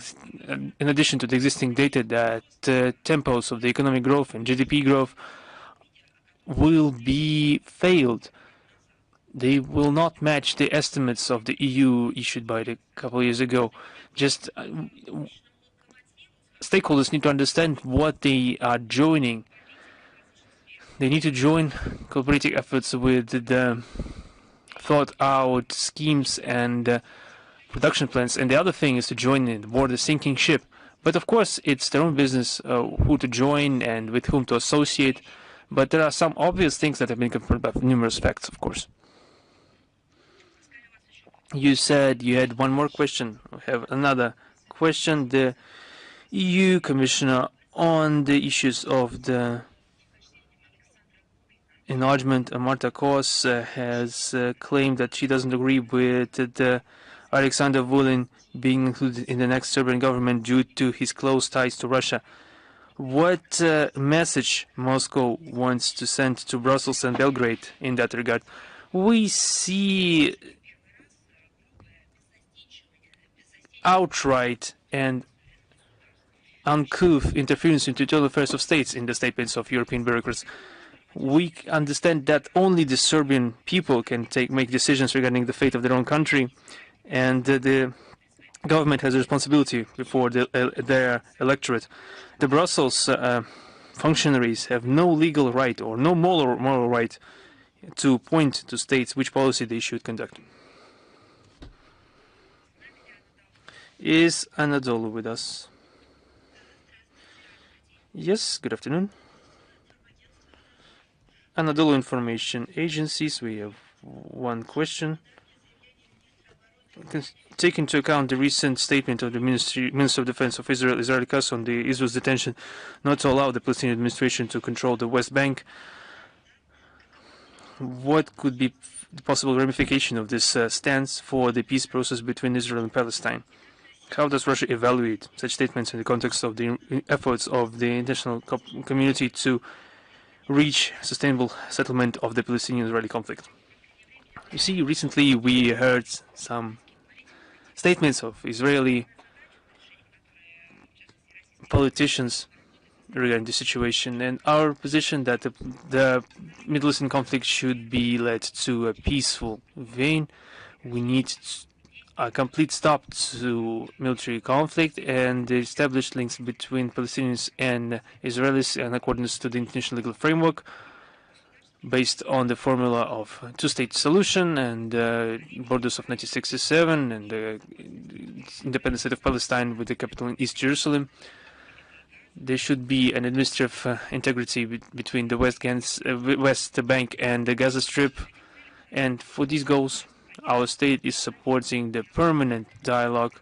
in addition to the existing data that tempos of the economic growth and GDP growth will be failed. They will not match the estimates of the EU issued by a couple of years ago. Just stakeholders need to understand what they are joining. They need to join cooperative efforts with the thought-out schemes and production plans. And the other thing is to join in board the sinking ship. But of course, it's their own business who to join and with whom to associate. But there are some obvious things that have been confirmed by numerous facts, of course. You said you had one more question. We have another question. The EU Commissioner on the issues of the enlargement, Marta Kos, has claimed that she doesn't agree with the Alexander Vulin being included in the next Serbian government due to his close ties to Russia. What message Moscow wants to send to Brussels and Belgrade in that regard? We see outright and uncouth interference into internal affairs of states in the statements of European bureaucrats. We understand that only the Serbian people can make decisions regarding the fate of their own country, and the government has a responsibility before their electorate. The Brussels functionaries have no legal right or no moral right to point to states which policy they should conduct. Is Anadolu with us? Yes, good afternoon. Anadolu Information Agencies, we have one question. Take into account the recent statement of the Minister of Defense of Israel, Israeli Katz, on Israel's detention not to allow the Palestinian administration to control the West Bank. What could be the possible ramification of this stance for the peace process between Israel and Palestine? How does Russia evaluate such statements in the context of the efforts of the international community to reach sustainable settlement of the Palestinian-Israeli conflict? You see, recently we heard some statements of Israeli politicians regarding the situation, and our position that the Middle Eastern conflict should be led to a peaceful vein. We need a complete stop to military conflict and the established links between Palestinians and Israelis in accordance to the international legal framework based on the formula of two-state solution and borders of 1967 and the independent state of Palestine with the capital in East Jerusalem. There should be an administrative integrity between the West Bank and the Gaza Strip, and for these goals our state is supporting the permanent dialogue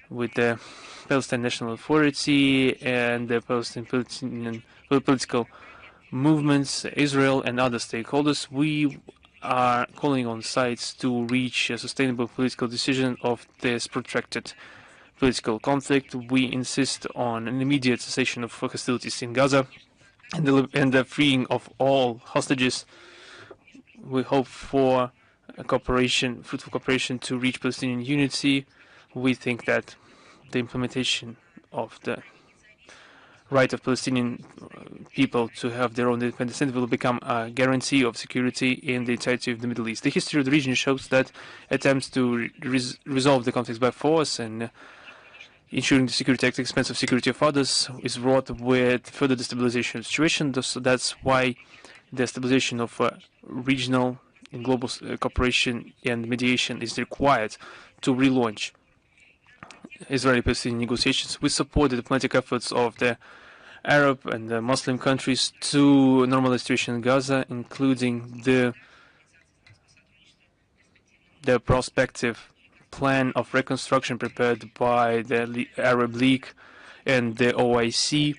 with the Palestine National Authority and the Palestinian political movements, Israel and other stakeholders. We are calling on sides to reach a sustainable political decision of this protracted political conflict. We insist on an immediate cessation of hostilities in Gaza and the freeing of all hostages. We hope for fruitful cooperation to reach Palestinian unity. We think that the implementation of the right of Palestinian people to have their own independent state will become a guarantee of security in the entirety of the Middle East. The history of the region shows that attempts to resolve the conflicts by force and ensuring the security at the expense of security of others is wrought with further destabilization of the situation. So that's why the stabilization of regional and global cooperation and mediation is required to relaunch Israeli-Palestinian negotiations. We support the diplomatic efforts of the Arab and the Muslim countries to normalize the situation in Gaza, including the prospective plan of reconstruction prepared by the Arab League and the OIC.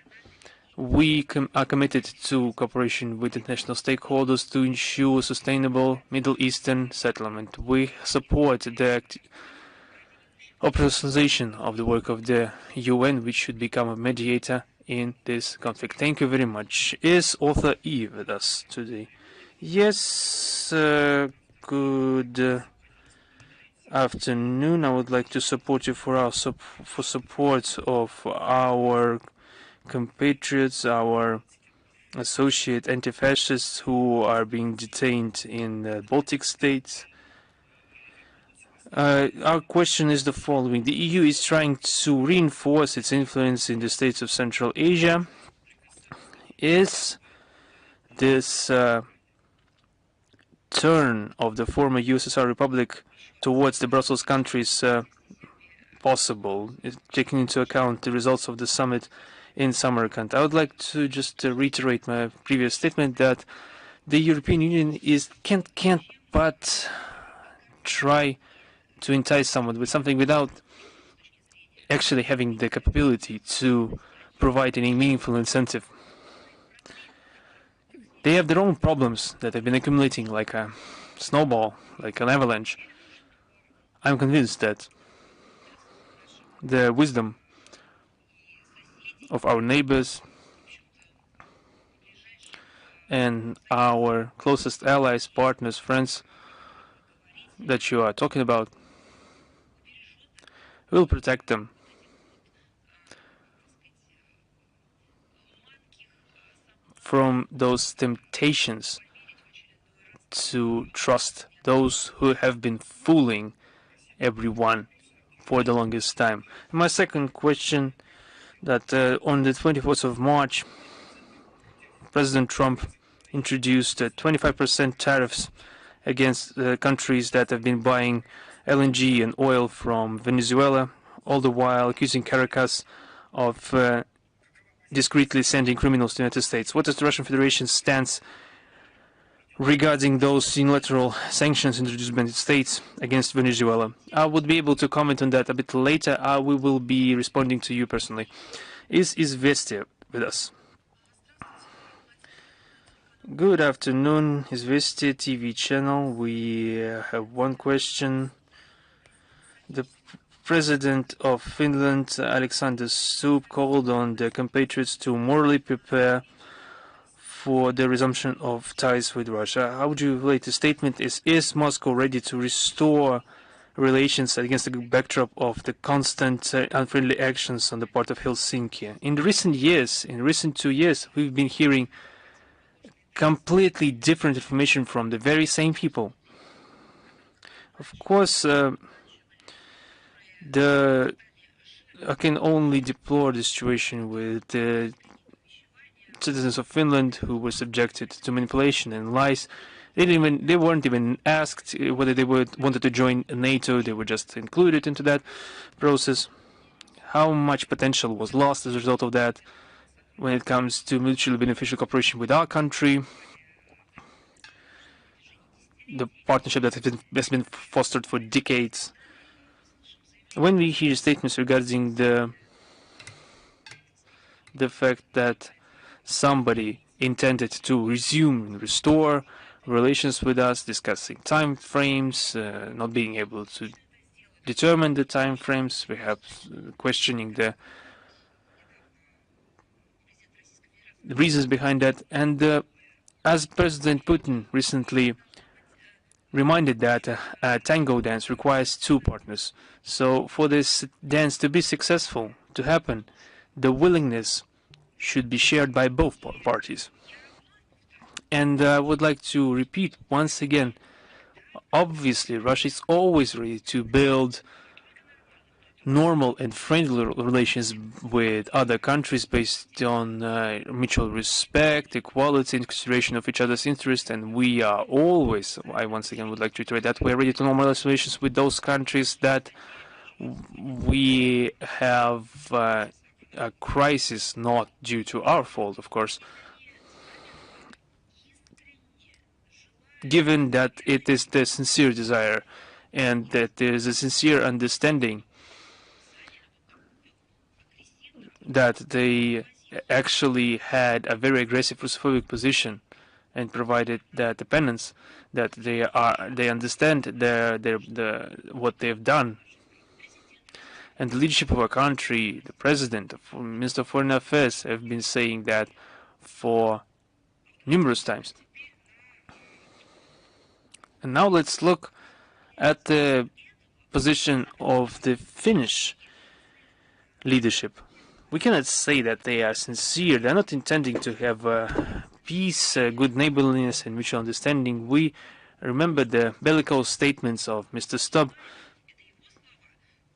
We are committed to cooperation with international stakeholders to ensure sustainable Middle Eastern settlement. We support the operationalization of the work of the UN, which should become a mediator in this conflict. Thank you very much. Is author E with us today? Yes, good afternoon. I would like to support you for support of our compatriots, our associate anti-fascists who are being detained in the Baltic states. Our question is the following. The EU is trying to reinforce its influence in the states of Central Asia. Is this turn of the former USSR Republic towards the Brussels countries possible, taking into account the results of the summit in Samarkand? I would like to just reiterate my previous statement that the European Union can't but try to entice someone with something without actually having the capability to provide any meaningful incentive. They have their own problems that have been accumulating like a snowball, like an avalanche. I'm convinced that the wisdom of our neighbors and our closest allies, partners, friends that you are talking about will protect them from those temptations to trust those who have been fooling everyone for the longest time. My second question, that on the 24th of March President Trump introduced 25% tariffs against countries that have been buying LNG and oil from Venezuela, all the while accusing Caracas of discreetly sending criminals to the United States. What is the Russian Federation's stance regarding those unilateral sanctions introduced by the United States against Venezuela? I would be able to comment on that a bit later. We will be responding to you personally. Is Izvestia with us? Good afternoon, Izvestia TV channel. We have one question. The President of Finland, Alexander Stubb, called on the compatriots to morally prepare for the resumption of ties with Russia. How would you relate the statement? Is Moscow ready to restore relations against the backdrop of the constant unfriendly actions on the part of Helsinki? In the recent years, in recent 2 years, we've been hearing completely different information from the very same people. Of course, I can only deplore the situation with the citizens of Finland who were subjected to manipulation and lies. They weren't even asked whether they wanted to join NATO. They were just included into that process. How much potential was lost as a result of that when it comes to mutually beneficial cooperation with our country? The partnership that has been fostered for decades. When we hear statements regarding the fact that somebody intended to resume and restore relations with us, discussing time frames, not being able to determine the time frames, perhaps questioning the reasons behind that, and as President Putin recently reminded that a tango dance requires 2 partners. So for this dance to be successful, to happen, the willingness should be shared by both parties. And I would like to repeat once again, obviously Russia is always ready to build normal and friendly relations with other countries based on mutual respect, equality, and consideration of each other's interests, and we are always, I once again would like to reiterate that, we are ready to normalize relations with those countries that we have a crisis, not due to our fault, of course, given that it is the sincere desire and that there is a sincere understanding that they actually had a very aggressive Russophobic position and provided that dependence, that they understand what they've done. And the leadership of our country, the President, the Minister of Foreign Affairs have been saying that for numerous times. And now let's look at the position of the Finnish leadership. We cannot say that they are sincere. They are not intending to have peace, good neighborliness, and mutual understanding. We remember the bellicose statements of Mr. Stubb,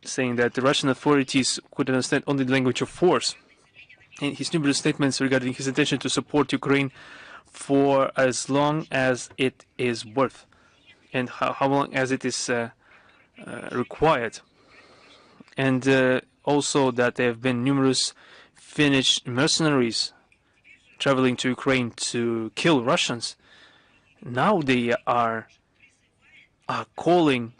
saying that the Russian authorities could understand only the language of force. In his numerous statements regarding his intention to support Ukraine for as long as it is worth, and how long as it is required. And also that there have been numerous Finnish mercenaries traveling to Ukraine to kill Russians. Now they are calling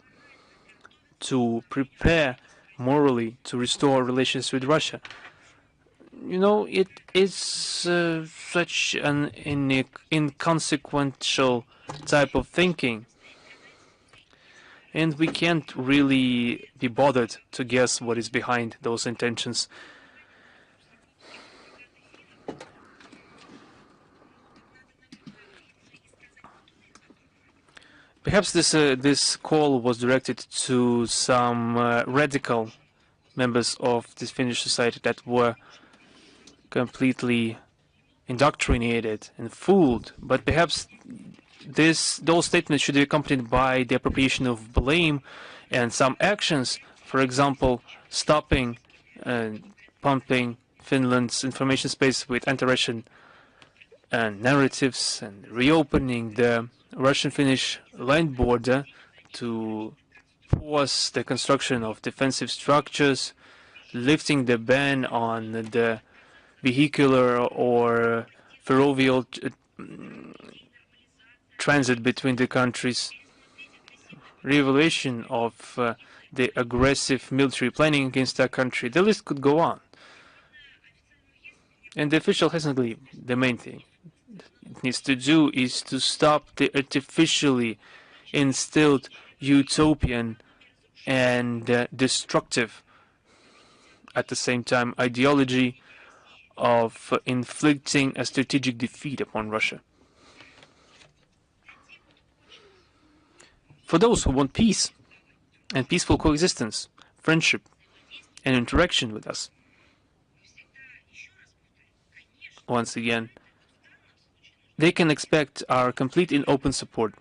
to prepare morally to restore relations with Russia. You know, it is such an inconsequential type of thinking. And we can't really be bothered to guess what is behind those intentions. Perhaps this call was directed to some radical members of this Finnish society that were completely indoctrinated and fooled, but perhaps those statements should be accompanied by the appropriation of blame and some actions. For example, stopping and pumping Finland's information space with anti-Russian narratives and reopening the Russian-Finnish land border to force the construction of defensive structures, lifting the ban on the vehicular or ferrovial transit between the countries, reevaluation of the aggressive military planning against that country. The list could go on. And the official hasn't agreed. The main thing it needs to do is to stop the artificially instilled utopian and destructive, at the same time, ideology of inflicting a strategic defeat upon Russia. For those who want peace and peaceful coexistence, friendship and interaction with us, once again, they can expect our complete and open support,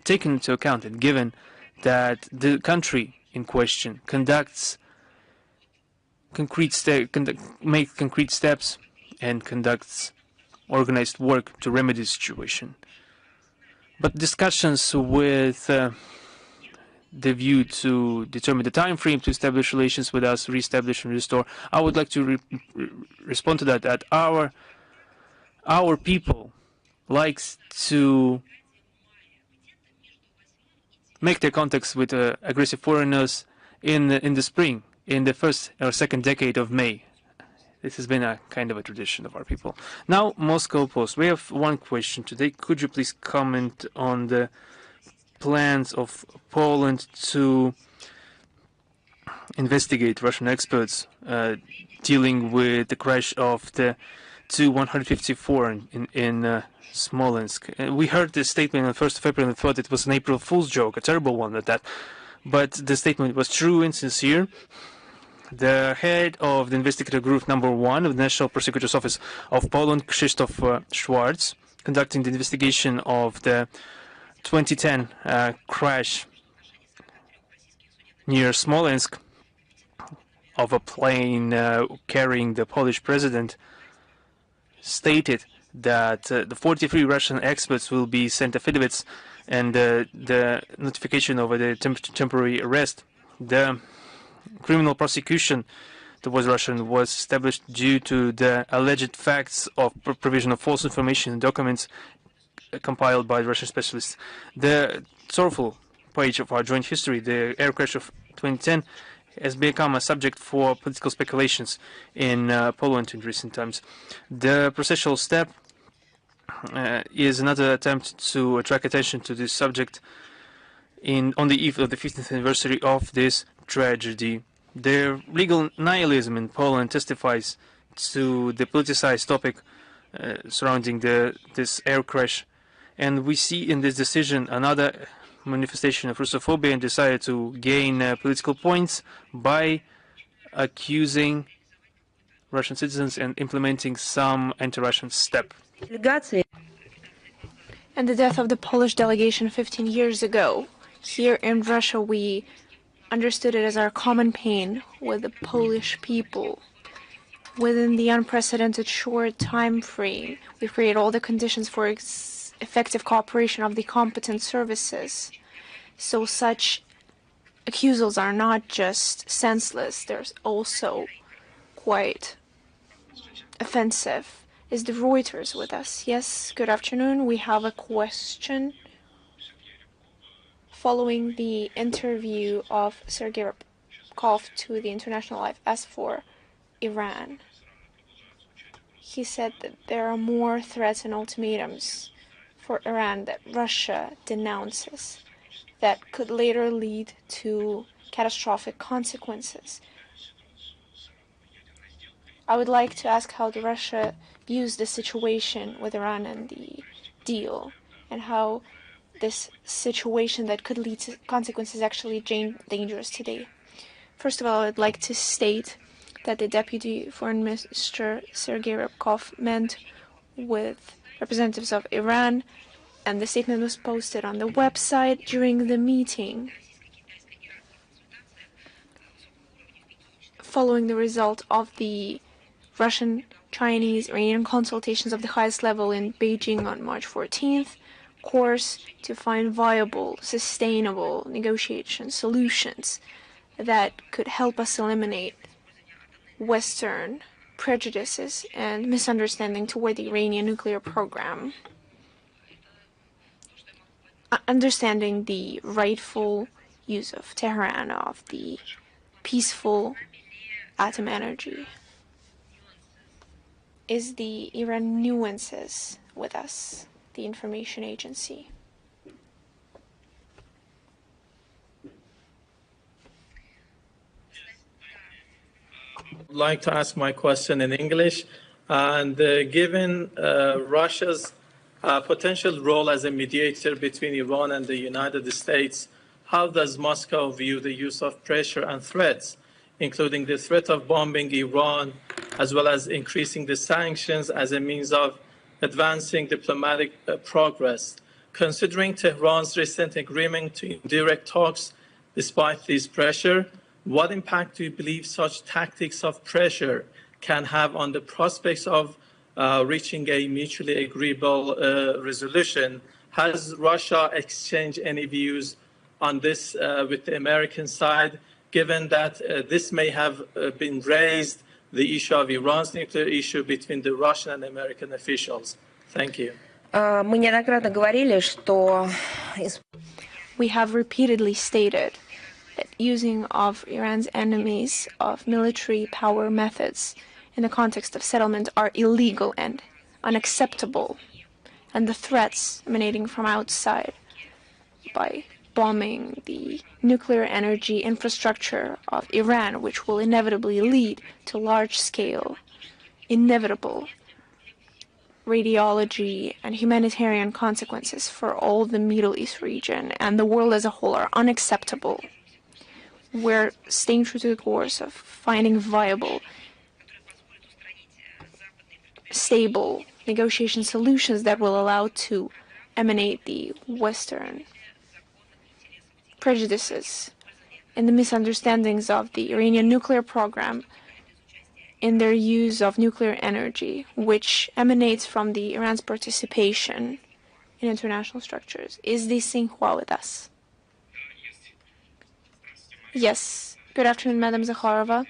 taken into account and given that the country in question makes concrete steps and conducts organized work to remedy the situation. But discussions with the view to determine the time frame to establish relations with us, re-establish and restore, I would like to respond to that our people likes to make their contacts with aggressive foreigners in the spring, in the first or second decade of May. This has been a kind of a tradition of our people. Now, Moscow Post. We have one question today. Could you please comment on the plans of Poland to investigate Russian experts dealing with the crash of the Tu-154 in Smolensk? We heard this statement on the 1st of April and thought it was an April Fool's joke, a terrible one at that. But the statement was true and sincere. The head of the investigative group number 1 of the National Prosecutor's Office of Poland, Krzysztof Schwartz, conducting the investigation of the 2010 crash near Smolensk of a plane carrying the Polish president, stated that the 43 Russian experts will be sent affidavits and the notification of the temporary arrest. The criminal prosecution towards Russia was established due to the alleged facts of provision of false information and documents compiled by Russian specialists. The sorrowful page of our joint history, the air crash of 2010, has become a subject for political speculations in Poland in recent times. The processual step is another attempt to attract attention to this subject on the eve of the 15th anniversary of this tragedy. The legal nihilism in Poland testifies to the politicized topic surrounding this air crash, and we see in this decision another manifestation of Russophobia and desire to gain political points by accusing Russian citizens and implementing some anti-Russian step. And the death of the Polish delegation 15 years ago. Here in Russia, we understood it as our common pain with the Polish people. Within the unprecedented short time frame, we create all the conditions for effective cooperation of the competent services. So such accusals are not just senseless, they're also quite offensive. Is the Reuters with us? Yes, good afternoon. We have a question. Following the interview of Sergei Ryabkov to the International Life as for Iran, he said that there are more threats and ultimatums for Iran that Russia denounces that could later lead to catastrophic consequences. I would like to ask how Russia views the situation with Iran and the deal, and how this situation that could lead to consequences is actually dangerous today. First of all, I would like to state that the Deputy Foreign Minister Sergei Ryabkov met with representatives of Iran, and the statement was posted on the website during the meeting. Following the result of the Russian Chinese-Iranian consultations of the highest level in Beijing on March 14th, course to find viable, sustainable negotiation solutions that could help us eliminate Western prejudices and misunderstanding toward the Iranian nuclear program. Understanding the rightful use of Tehran of the peaceful atom energy. Is the Iran nuances with us, the information agency? I'd like to ask my question in English. And given Russia's potential role as a mediator between Iran and the United States, how does Moscow view the use of pressure and threats, including the threat of bombing Iran, as well as increasing the sanctions as a means of advancing diplomatic progress? Considering Tehran's recent agreement to indirect talks despite this pressure, what impact do you believe such tactics of pressure can have on the prospects of reaching a mutually agreeable resolution? Has Russia exchanged any views on this with the American side, given that this may have been raised, the issue of Iran's nuclear issue, between the Russian and American officials? Thank you. Мы неоднократно говорили, что... We have repeatedly stated that using of Iran's enemies of military power methods in the context of settlement are illegal and unacceptable, and the threats emanating from outside by bombing the nuclear energy infrastructure of Iran, which will inevitably lead to large-scale, inevitable radiology and humanitarian consequences for all the Middle East region and the world as a whole, are unacceptable. We're staying true to the course of finding viable, stable negotiation solutions that will allow to emanate the Western prejudices and the misunderstandings of the Iranian nuclear program in their use of nuclear energy, which emanates from the Iran's participation in international structures. Is the Xinhua with us? Yes. Good afternoon, Madam Zakharova,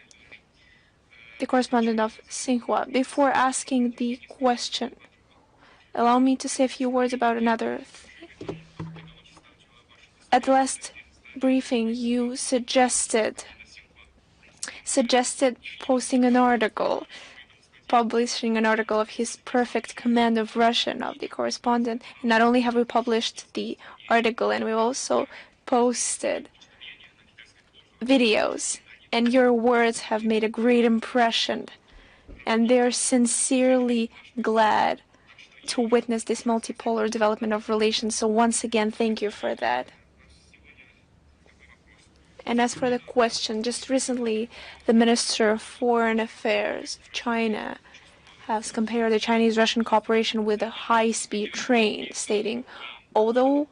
the correspondent of Xinhua. Before asking the question, allow me to say a few words about another thing. At the last briefing, you suggested posting an article, publishing an article of his perfect command of Russian of the correspondent. And not only have we published the article, and we've also posted videos, and your words have made a great impression, and they're sincerely glad to witness this multipolar development of relations. So once again, thank you for that. And as for the question, just recently, the Minister of Foreign Affairs of China has compared the Chinese-Russian cooperation with a high-speed train, stating, although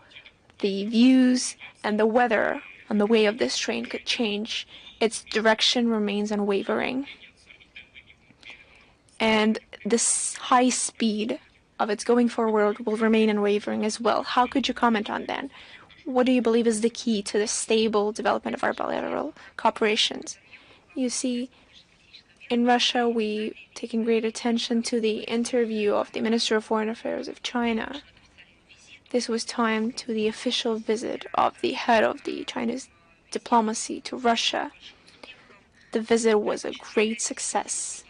the views and the weather on the way of this train could change, its direction remains unwavering. And this high speed of its going forward will remain unwavering as well. How could you comment on that? What do you believe is the key to the stable development of our bilateral cooperations? You see, in Russia, we taking great attention to the interview of the Minister of Foreign Affairs of China. This was timed to the official visit of the head of the Chinese diplomacy to Russia. The visit was a great success.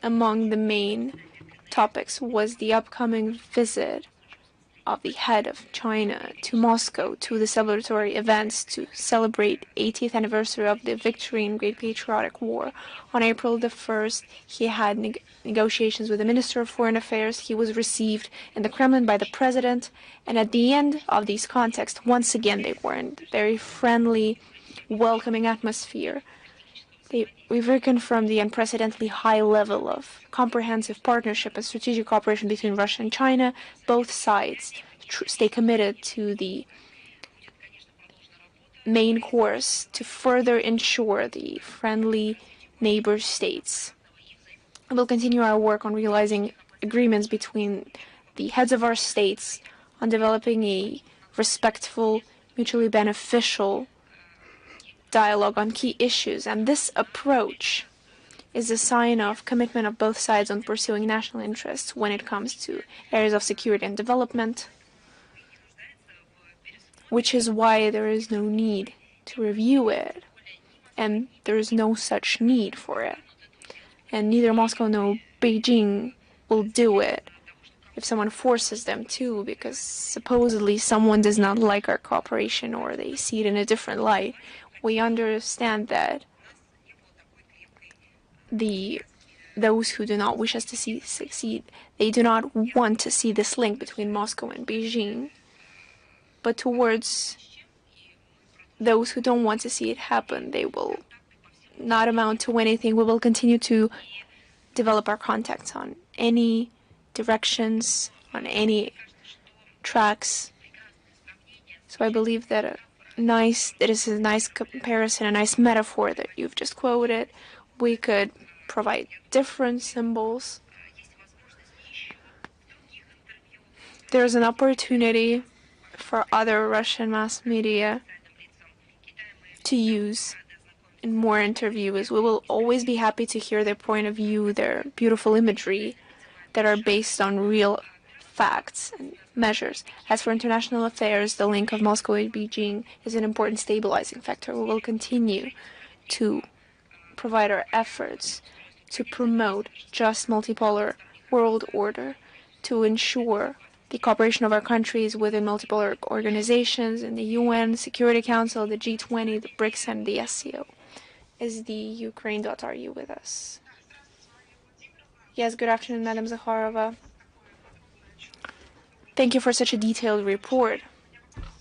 Among the main topics was the upcoming visit of the head of China to Moscow to the celebratory events to celebrate 80th anniversary of the victory in Great Patriotic War. On April the 1st, he had negotiations with the Minister of Foreign Affairs. He was received in the Kremlin by the President, and at the end of these contexts, once again, they were in very friendly, welcoming atmosphere. We reconfirmed the unprecedentedly high level of comprehensive partnership and strategic cooperation between Russia and China. Both sides stay committed to the main course to further ensure the friendly neighbor states We'll continue our work on realizing agreements between the heads of our states on developing a respectful, mutually beneficial dialogue on key issues. And this approach is a sign of commitment of both sides on pursuing national interests when it comes to areas of security and development, which is why there is no need to review it, and there is no such need for it. And neither Moscow nor Beijing will do it if someone forces them to, because supposedly someone does not like our cooperation or they see it in a different light. We understand that those who do not wish us to succeed, they do not want to see this link between Moscow and Beijing. But towards those who don't want to see it happen, they will not amount to anything. We will continue to develop our contacts on any directions, on any tracks. So I believe that this is a nice comparison, a nice metaphor that you've just quoted. We could provide different symbols. There's an opportunity for other Russian mass media to use in more interviews. We will always be happy to hear their point of view, their beautiful imagery that are based on real facts and measures. As for international affairs, the link of Moscow and Beijing is an important stabilizing factor. We will continue to provide our efforts to promote just multipolar world order, to ensure the cooperation of our countries within multipolar organizations in the UN, Security Council, the G20, the BRICS, and the SCO. Is the Ukraine.ru with us? Yes, good afternoon, Madam Zakharova. Thank you for such a detailed report.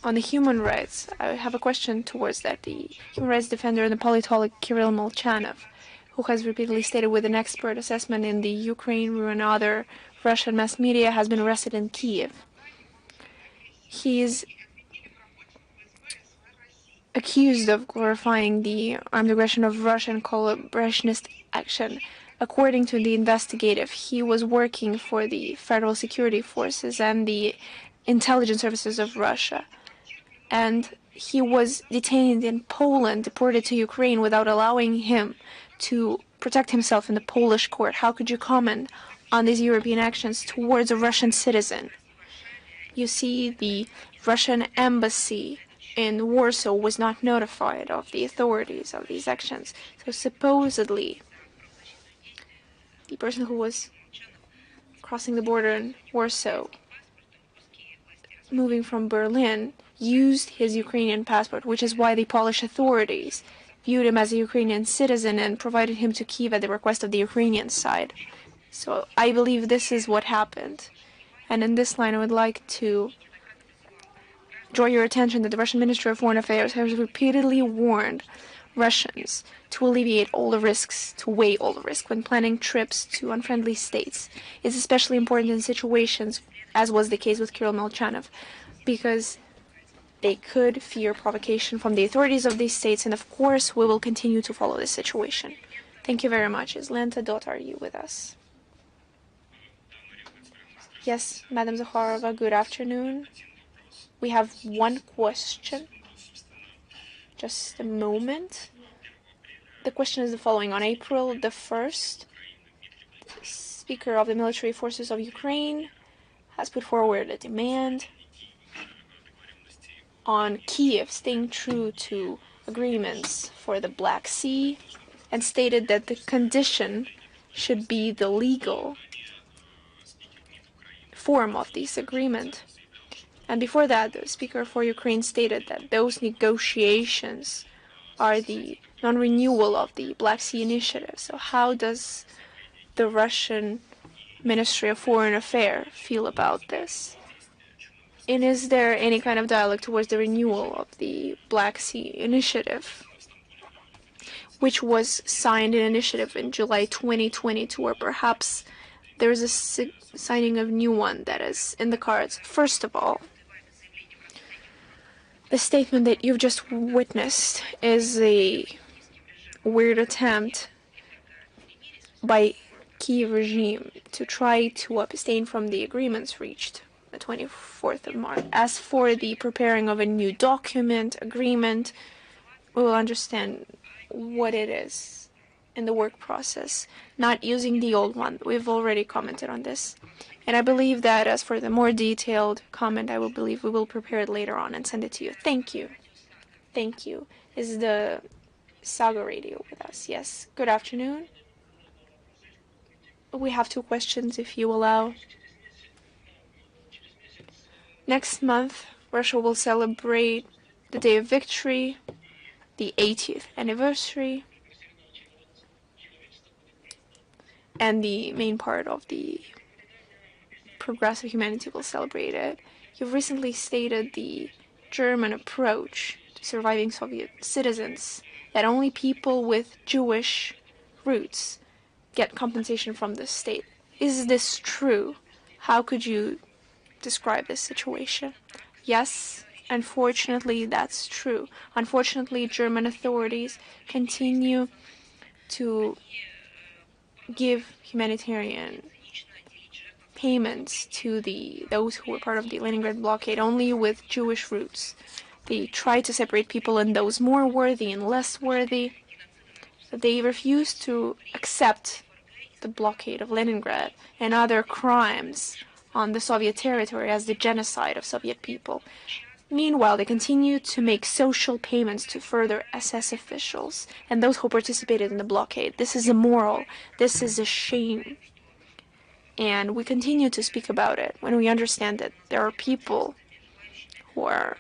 On the human rights, I have a question towards that. The human rights defender and the politologist Kirill Molchanov, who has repeatedly stated with an expert assessment in the Ukraine and other Russian mass media, has been arrested in Kiev. He is accused of glorifying the armed aggression of Russian collaborationist action. According to the investigative, he was working for the federal security forces and the intelligence services of Russia. And he was detained in Poland, deported to Ukraine without allowing him to protect himself in the Polish court. How could you comment on these European actions towards a Russian citizen? You see, the Russian embassy in Warsaw was not notified of the authorities of these actions. So supposedly, the person who was crossing the border in Warsaw, moving from Berlin, used his Ukrainian passport, which is why the Polish authorities viewed him as a Ukrainian citizen and provided him to Kyiv at the request of the Ukrainian side. So I believe this is what happened. And in this line, I would like to draw your attention that the Russian Ministry of Foreign Affairs has repeatedly warned Russians to alleviate all the risks, to weigh all the risks when planning trips to unfriendly states. It's especially important in situations, as was the case with Kirill Molchanov, because they could fear provocation from the authorities of these states, and of course we will continue to follow this situation. Thank you very much. Is Lenta.ru with us? Yes, Madam Zakharova, good afternoon. We have one question. Just a moment. The question is the following. On April the 1st, the Speaker of the Military Forces of Ukraine has put forward a demand on Kyiv staying true to agreements for the Black Sea, and stated that the condition should be the legal form of this agreement. And before that, the Speaker for Ukraine stated that those negotiations are the non-renewal of the Black Sea Initiative. So how does the Russian Ministry of Foreign Affairs feel about this? And is there any kind of dialogue towards the renewal of the Black Sea Initiative, which was signed an initiative in July 2022, or perhaps there's a signing of new one that is in the cards? First of all, the statement that you've just witnessed is a weird attempt by Kiev regime to try to abstain from the agreements reached the 24th of March. As for the preparing of a new agreement, we will understand what it is in the work process, not using the old one. We've already commented on this. And I believe that as for the more detailed comment, I will believe we will prepare it later on and send it to you. Thank you. Thank you. Is the Saga Radio with us? Yes. Good afternoon. We have 2 questions, if you allow. Next month, Russia will celebrate the Day of Victory, the 80th anniversary, and the main part of the progressive humanity will celebrate it. You've recently stated the German approach to surviving Soviet citizens, that only people with Jewish roots get compensation from the state. Is this true? How could you describe this situation? Yes, unfortunately, that's true. Unfortunately, German authorities continue to give humanitarian payments to those who were part of the Leningrad blockade only with Jewish roots. They try to separate people in those more worthy and less worthy. They refuse to accept the blockade of Leningrad and other crimes on the Soviet territory as the genocide of Soviet people. Meanwhile, they continue to make social payments to further SS officials and those who participated in the blockade. This is immoral. This is a shame. And we continue to speak about it when we understand that there are people who are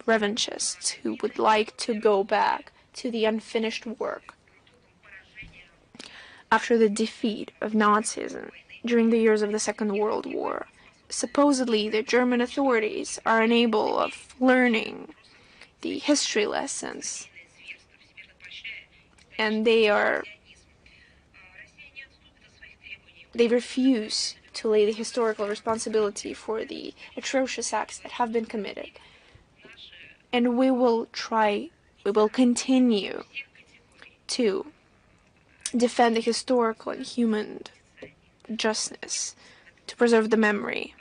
revanchists who would like to go back to the unfinished work. After the defeat of Nazism during the years of the Second World War, supposedly the German authorities are unable of learning the history lessons, and they refuse to lay the historical responsibility for the atrocious acts that have been committed. And we will continue to defend the historical and human justice, to preserve the memory.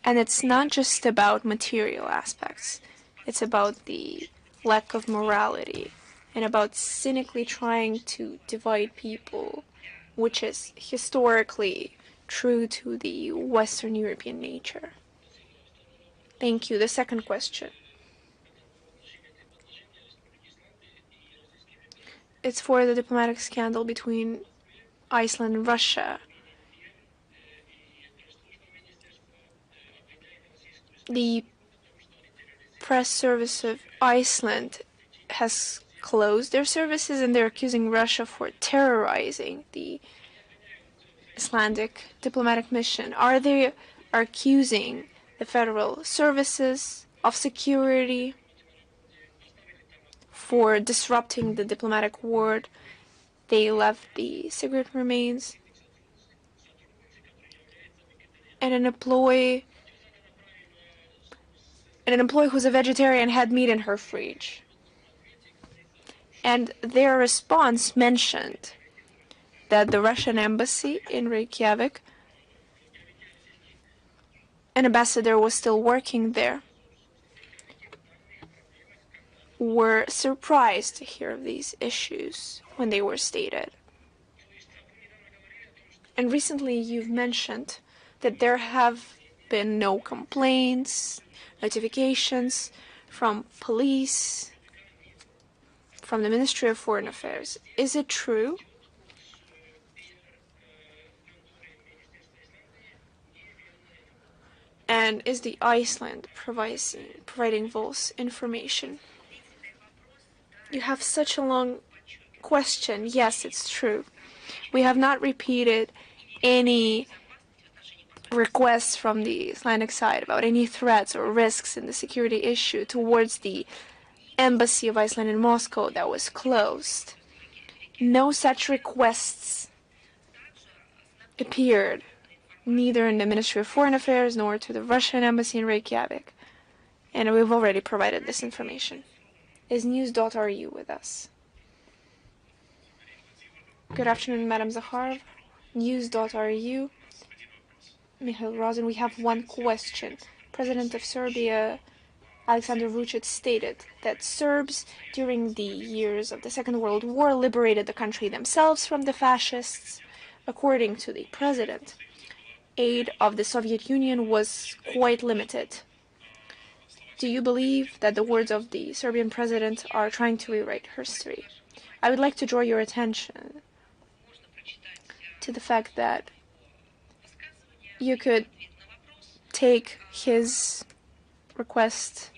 And it's not just about material aspects. It's about the lack of morality and about cynically trying to divide people, which is historically true to the Western European nature. Thank you. The second question. It's for the diplomatic scandal between Iceland and Russia. The press service of Iceland has closed their services, and they're accusing Russia for terrorizing the Icelandic diplomatic mission. Are they accusing the federal services of security for disrupting the diplomatic ward? They left the cigarette remains, and an employee who's a vegetarian had meat in her fridge. And their response mentioned that the Russian embassy in Reykjavik, an ambassador was still working there, were surprised to hear of these issues when they were stated. And recently you've mentioned that there have been no complaints, notifications from police, from the Ministry of Foreign Affairs. Is it true? And is the Iceland providing false information? You have such a long question. Yes, it's true. We have not repeated any requests from the Icelandic side about any threats or risks in the security issue towards the embassy of Iceland in Moscow that was closed. No such requests appeared, neither in the Ministry of Foreign Affairs nor to the Russian embassy in Reykjavik. And we've already provided this information. Is News.ru with us? Good afternoon, Madam Zakharova. News.ru. Mikhail Rosen, we have one question. President of Serbia, Alexander Vucic, stated that Serbs during the years of the Second World War liberated the country themselves from the fascists. According to the president, aid of the Soviet Union was quite limited. Do you believe that the words of the Serbian president are trying to rewrite history? I would like to draw your attention to the fact that you could take his request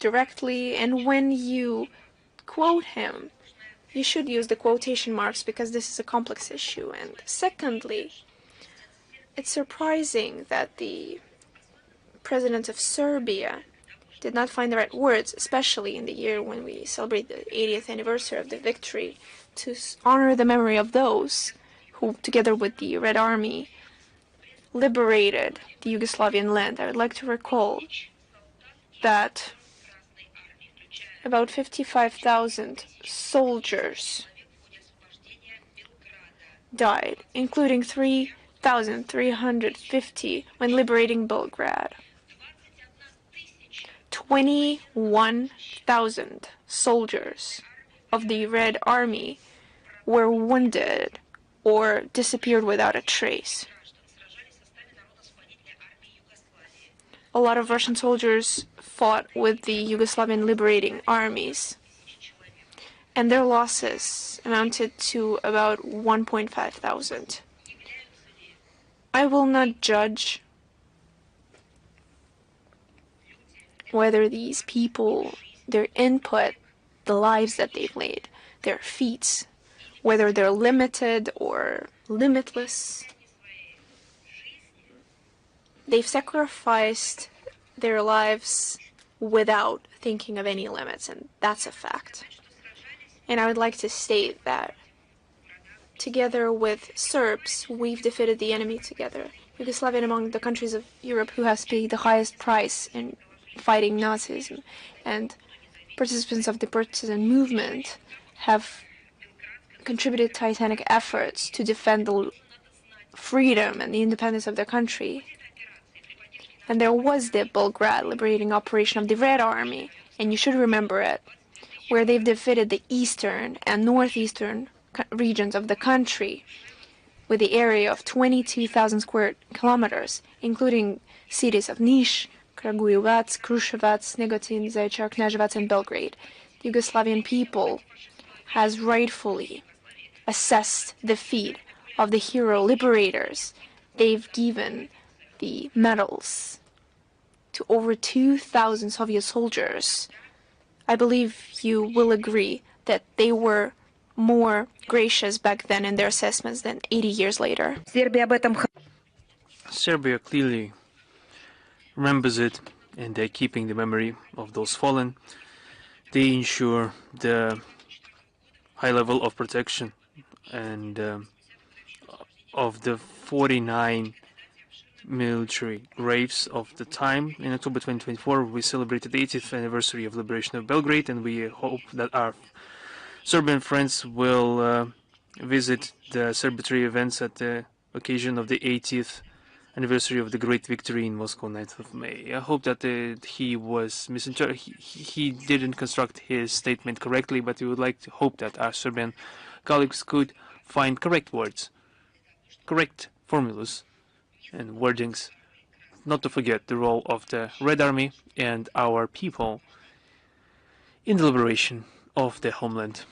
directly, and when you quote him, you should use the quotation marks because this is a complex issue. And secondly, it's surprising that the president of Serbia did not find the right words, especially in the year when we celebrate the 80th anniversary of the victory, to honor the memory of those who, together with the Red Army, liberated the Yugoslavian land. I would like to recall that about 55,000 soldiers died, including 3,350 when liberating Belgrade. 21,000 soldiers of the Red Army were wounded or disappeared without a trace. A lot of Russian soldiers fought with the Yugoslavian liberating armies, and their losses amounted to about 1,500. I will not judge whether these people, their input, the lives that they've led, their feats, whether they're limited or limitless. They've sacrificed their lives without thinking of any limits, and that's a fact. And I would like to state that together with Serbs, we've defeated the enemy together. Yugoslavia among the countries of Europe who has paid the highest price in fighting Nazism, and participants of the partisan movement have contributed titanic efforts to defend the freedom and the independence of their country. And there was the Belgrade liberating operation of the Red Army, and you should remember it, where they've defeated the eastern and northeastern regions of the country with the area of 22,000 square kilometers, including cities of Niš, Kragujevac, Kruševac, Negotin, Zaječar, Kneževac, and Belgrade. The Yugoslavian people has rightfully assessed the feat of the hero liberators. They've given the medals to over 2,000 Soviet soldiers. I believe you will agree that they were more gracious back then in their assessments than 80 years later. Serbia clearly remembers it, and they're keeping the memory of those fallen. They ensure the high level of protection and of the 49 military graves of the time. In October 2024, we celebrated the 80th anniversary of liberation of Belgrade, and we hope that our Serbian friends will visit the celebratory events at the occasion of the 80th anniversary of the great victory in Moscow, 9th of May. I hope that he was misinterpreted. He didn't construct his statement correctly, but we would like to hope that our Serbian colleagues could find correct words, correct formulas and wordings, not to forget the role of the Red Army and our people in the liberation of the homeland.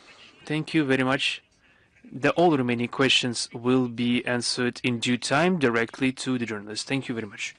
Thank you very much. All remaining questions will be answered in due time directly to the journalists. Thank you very much.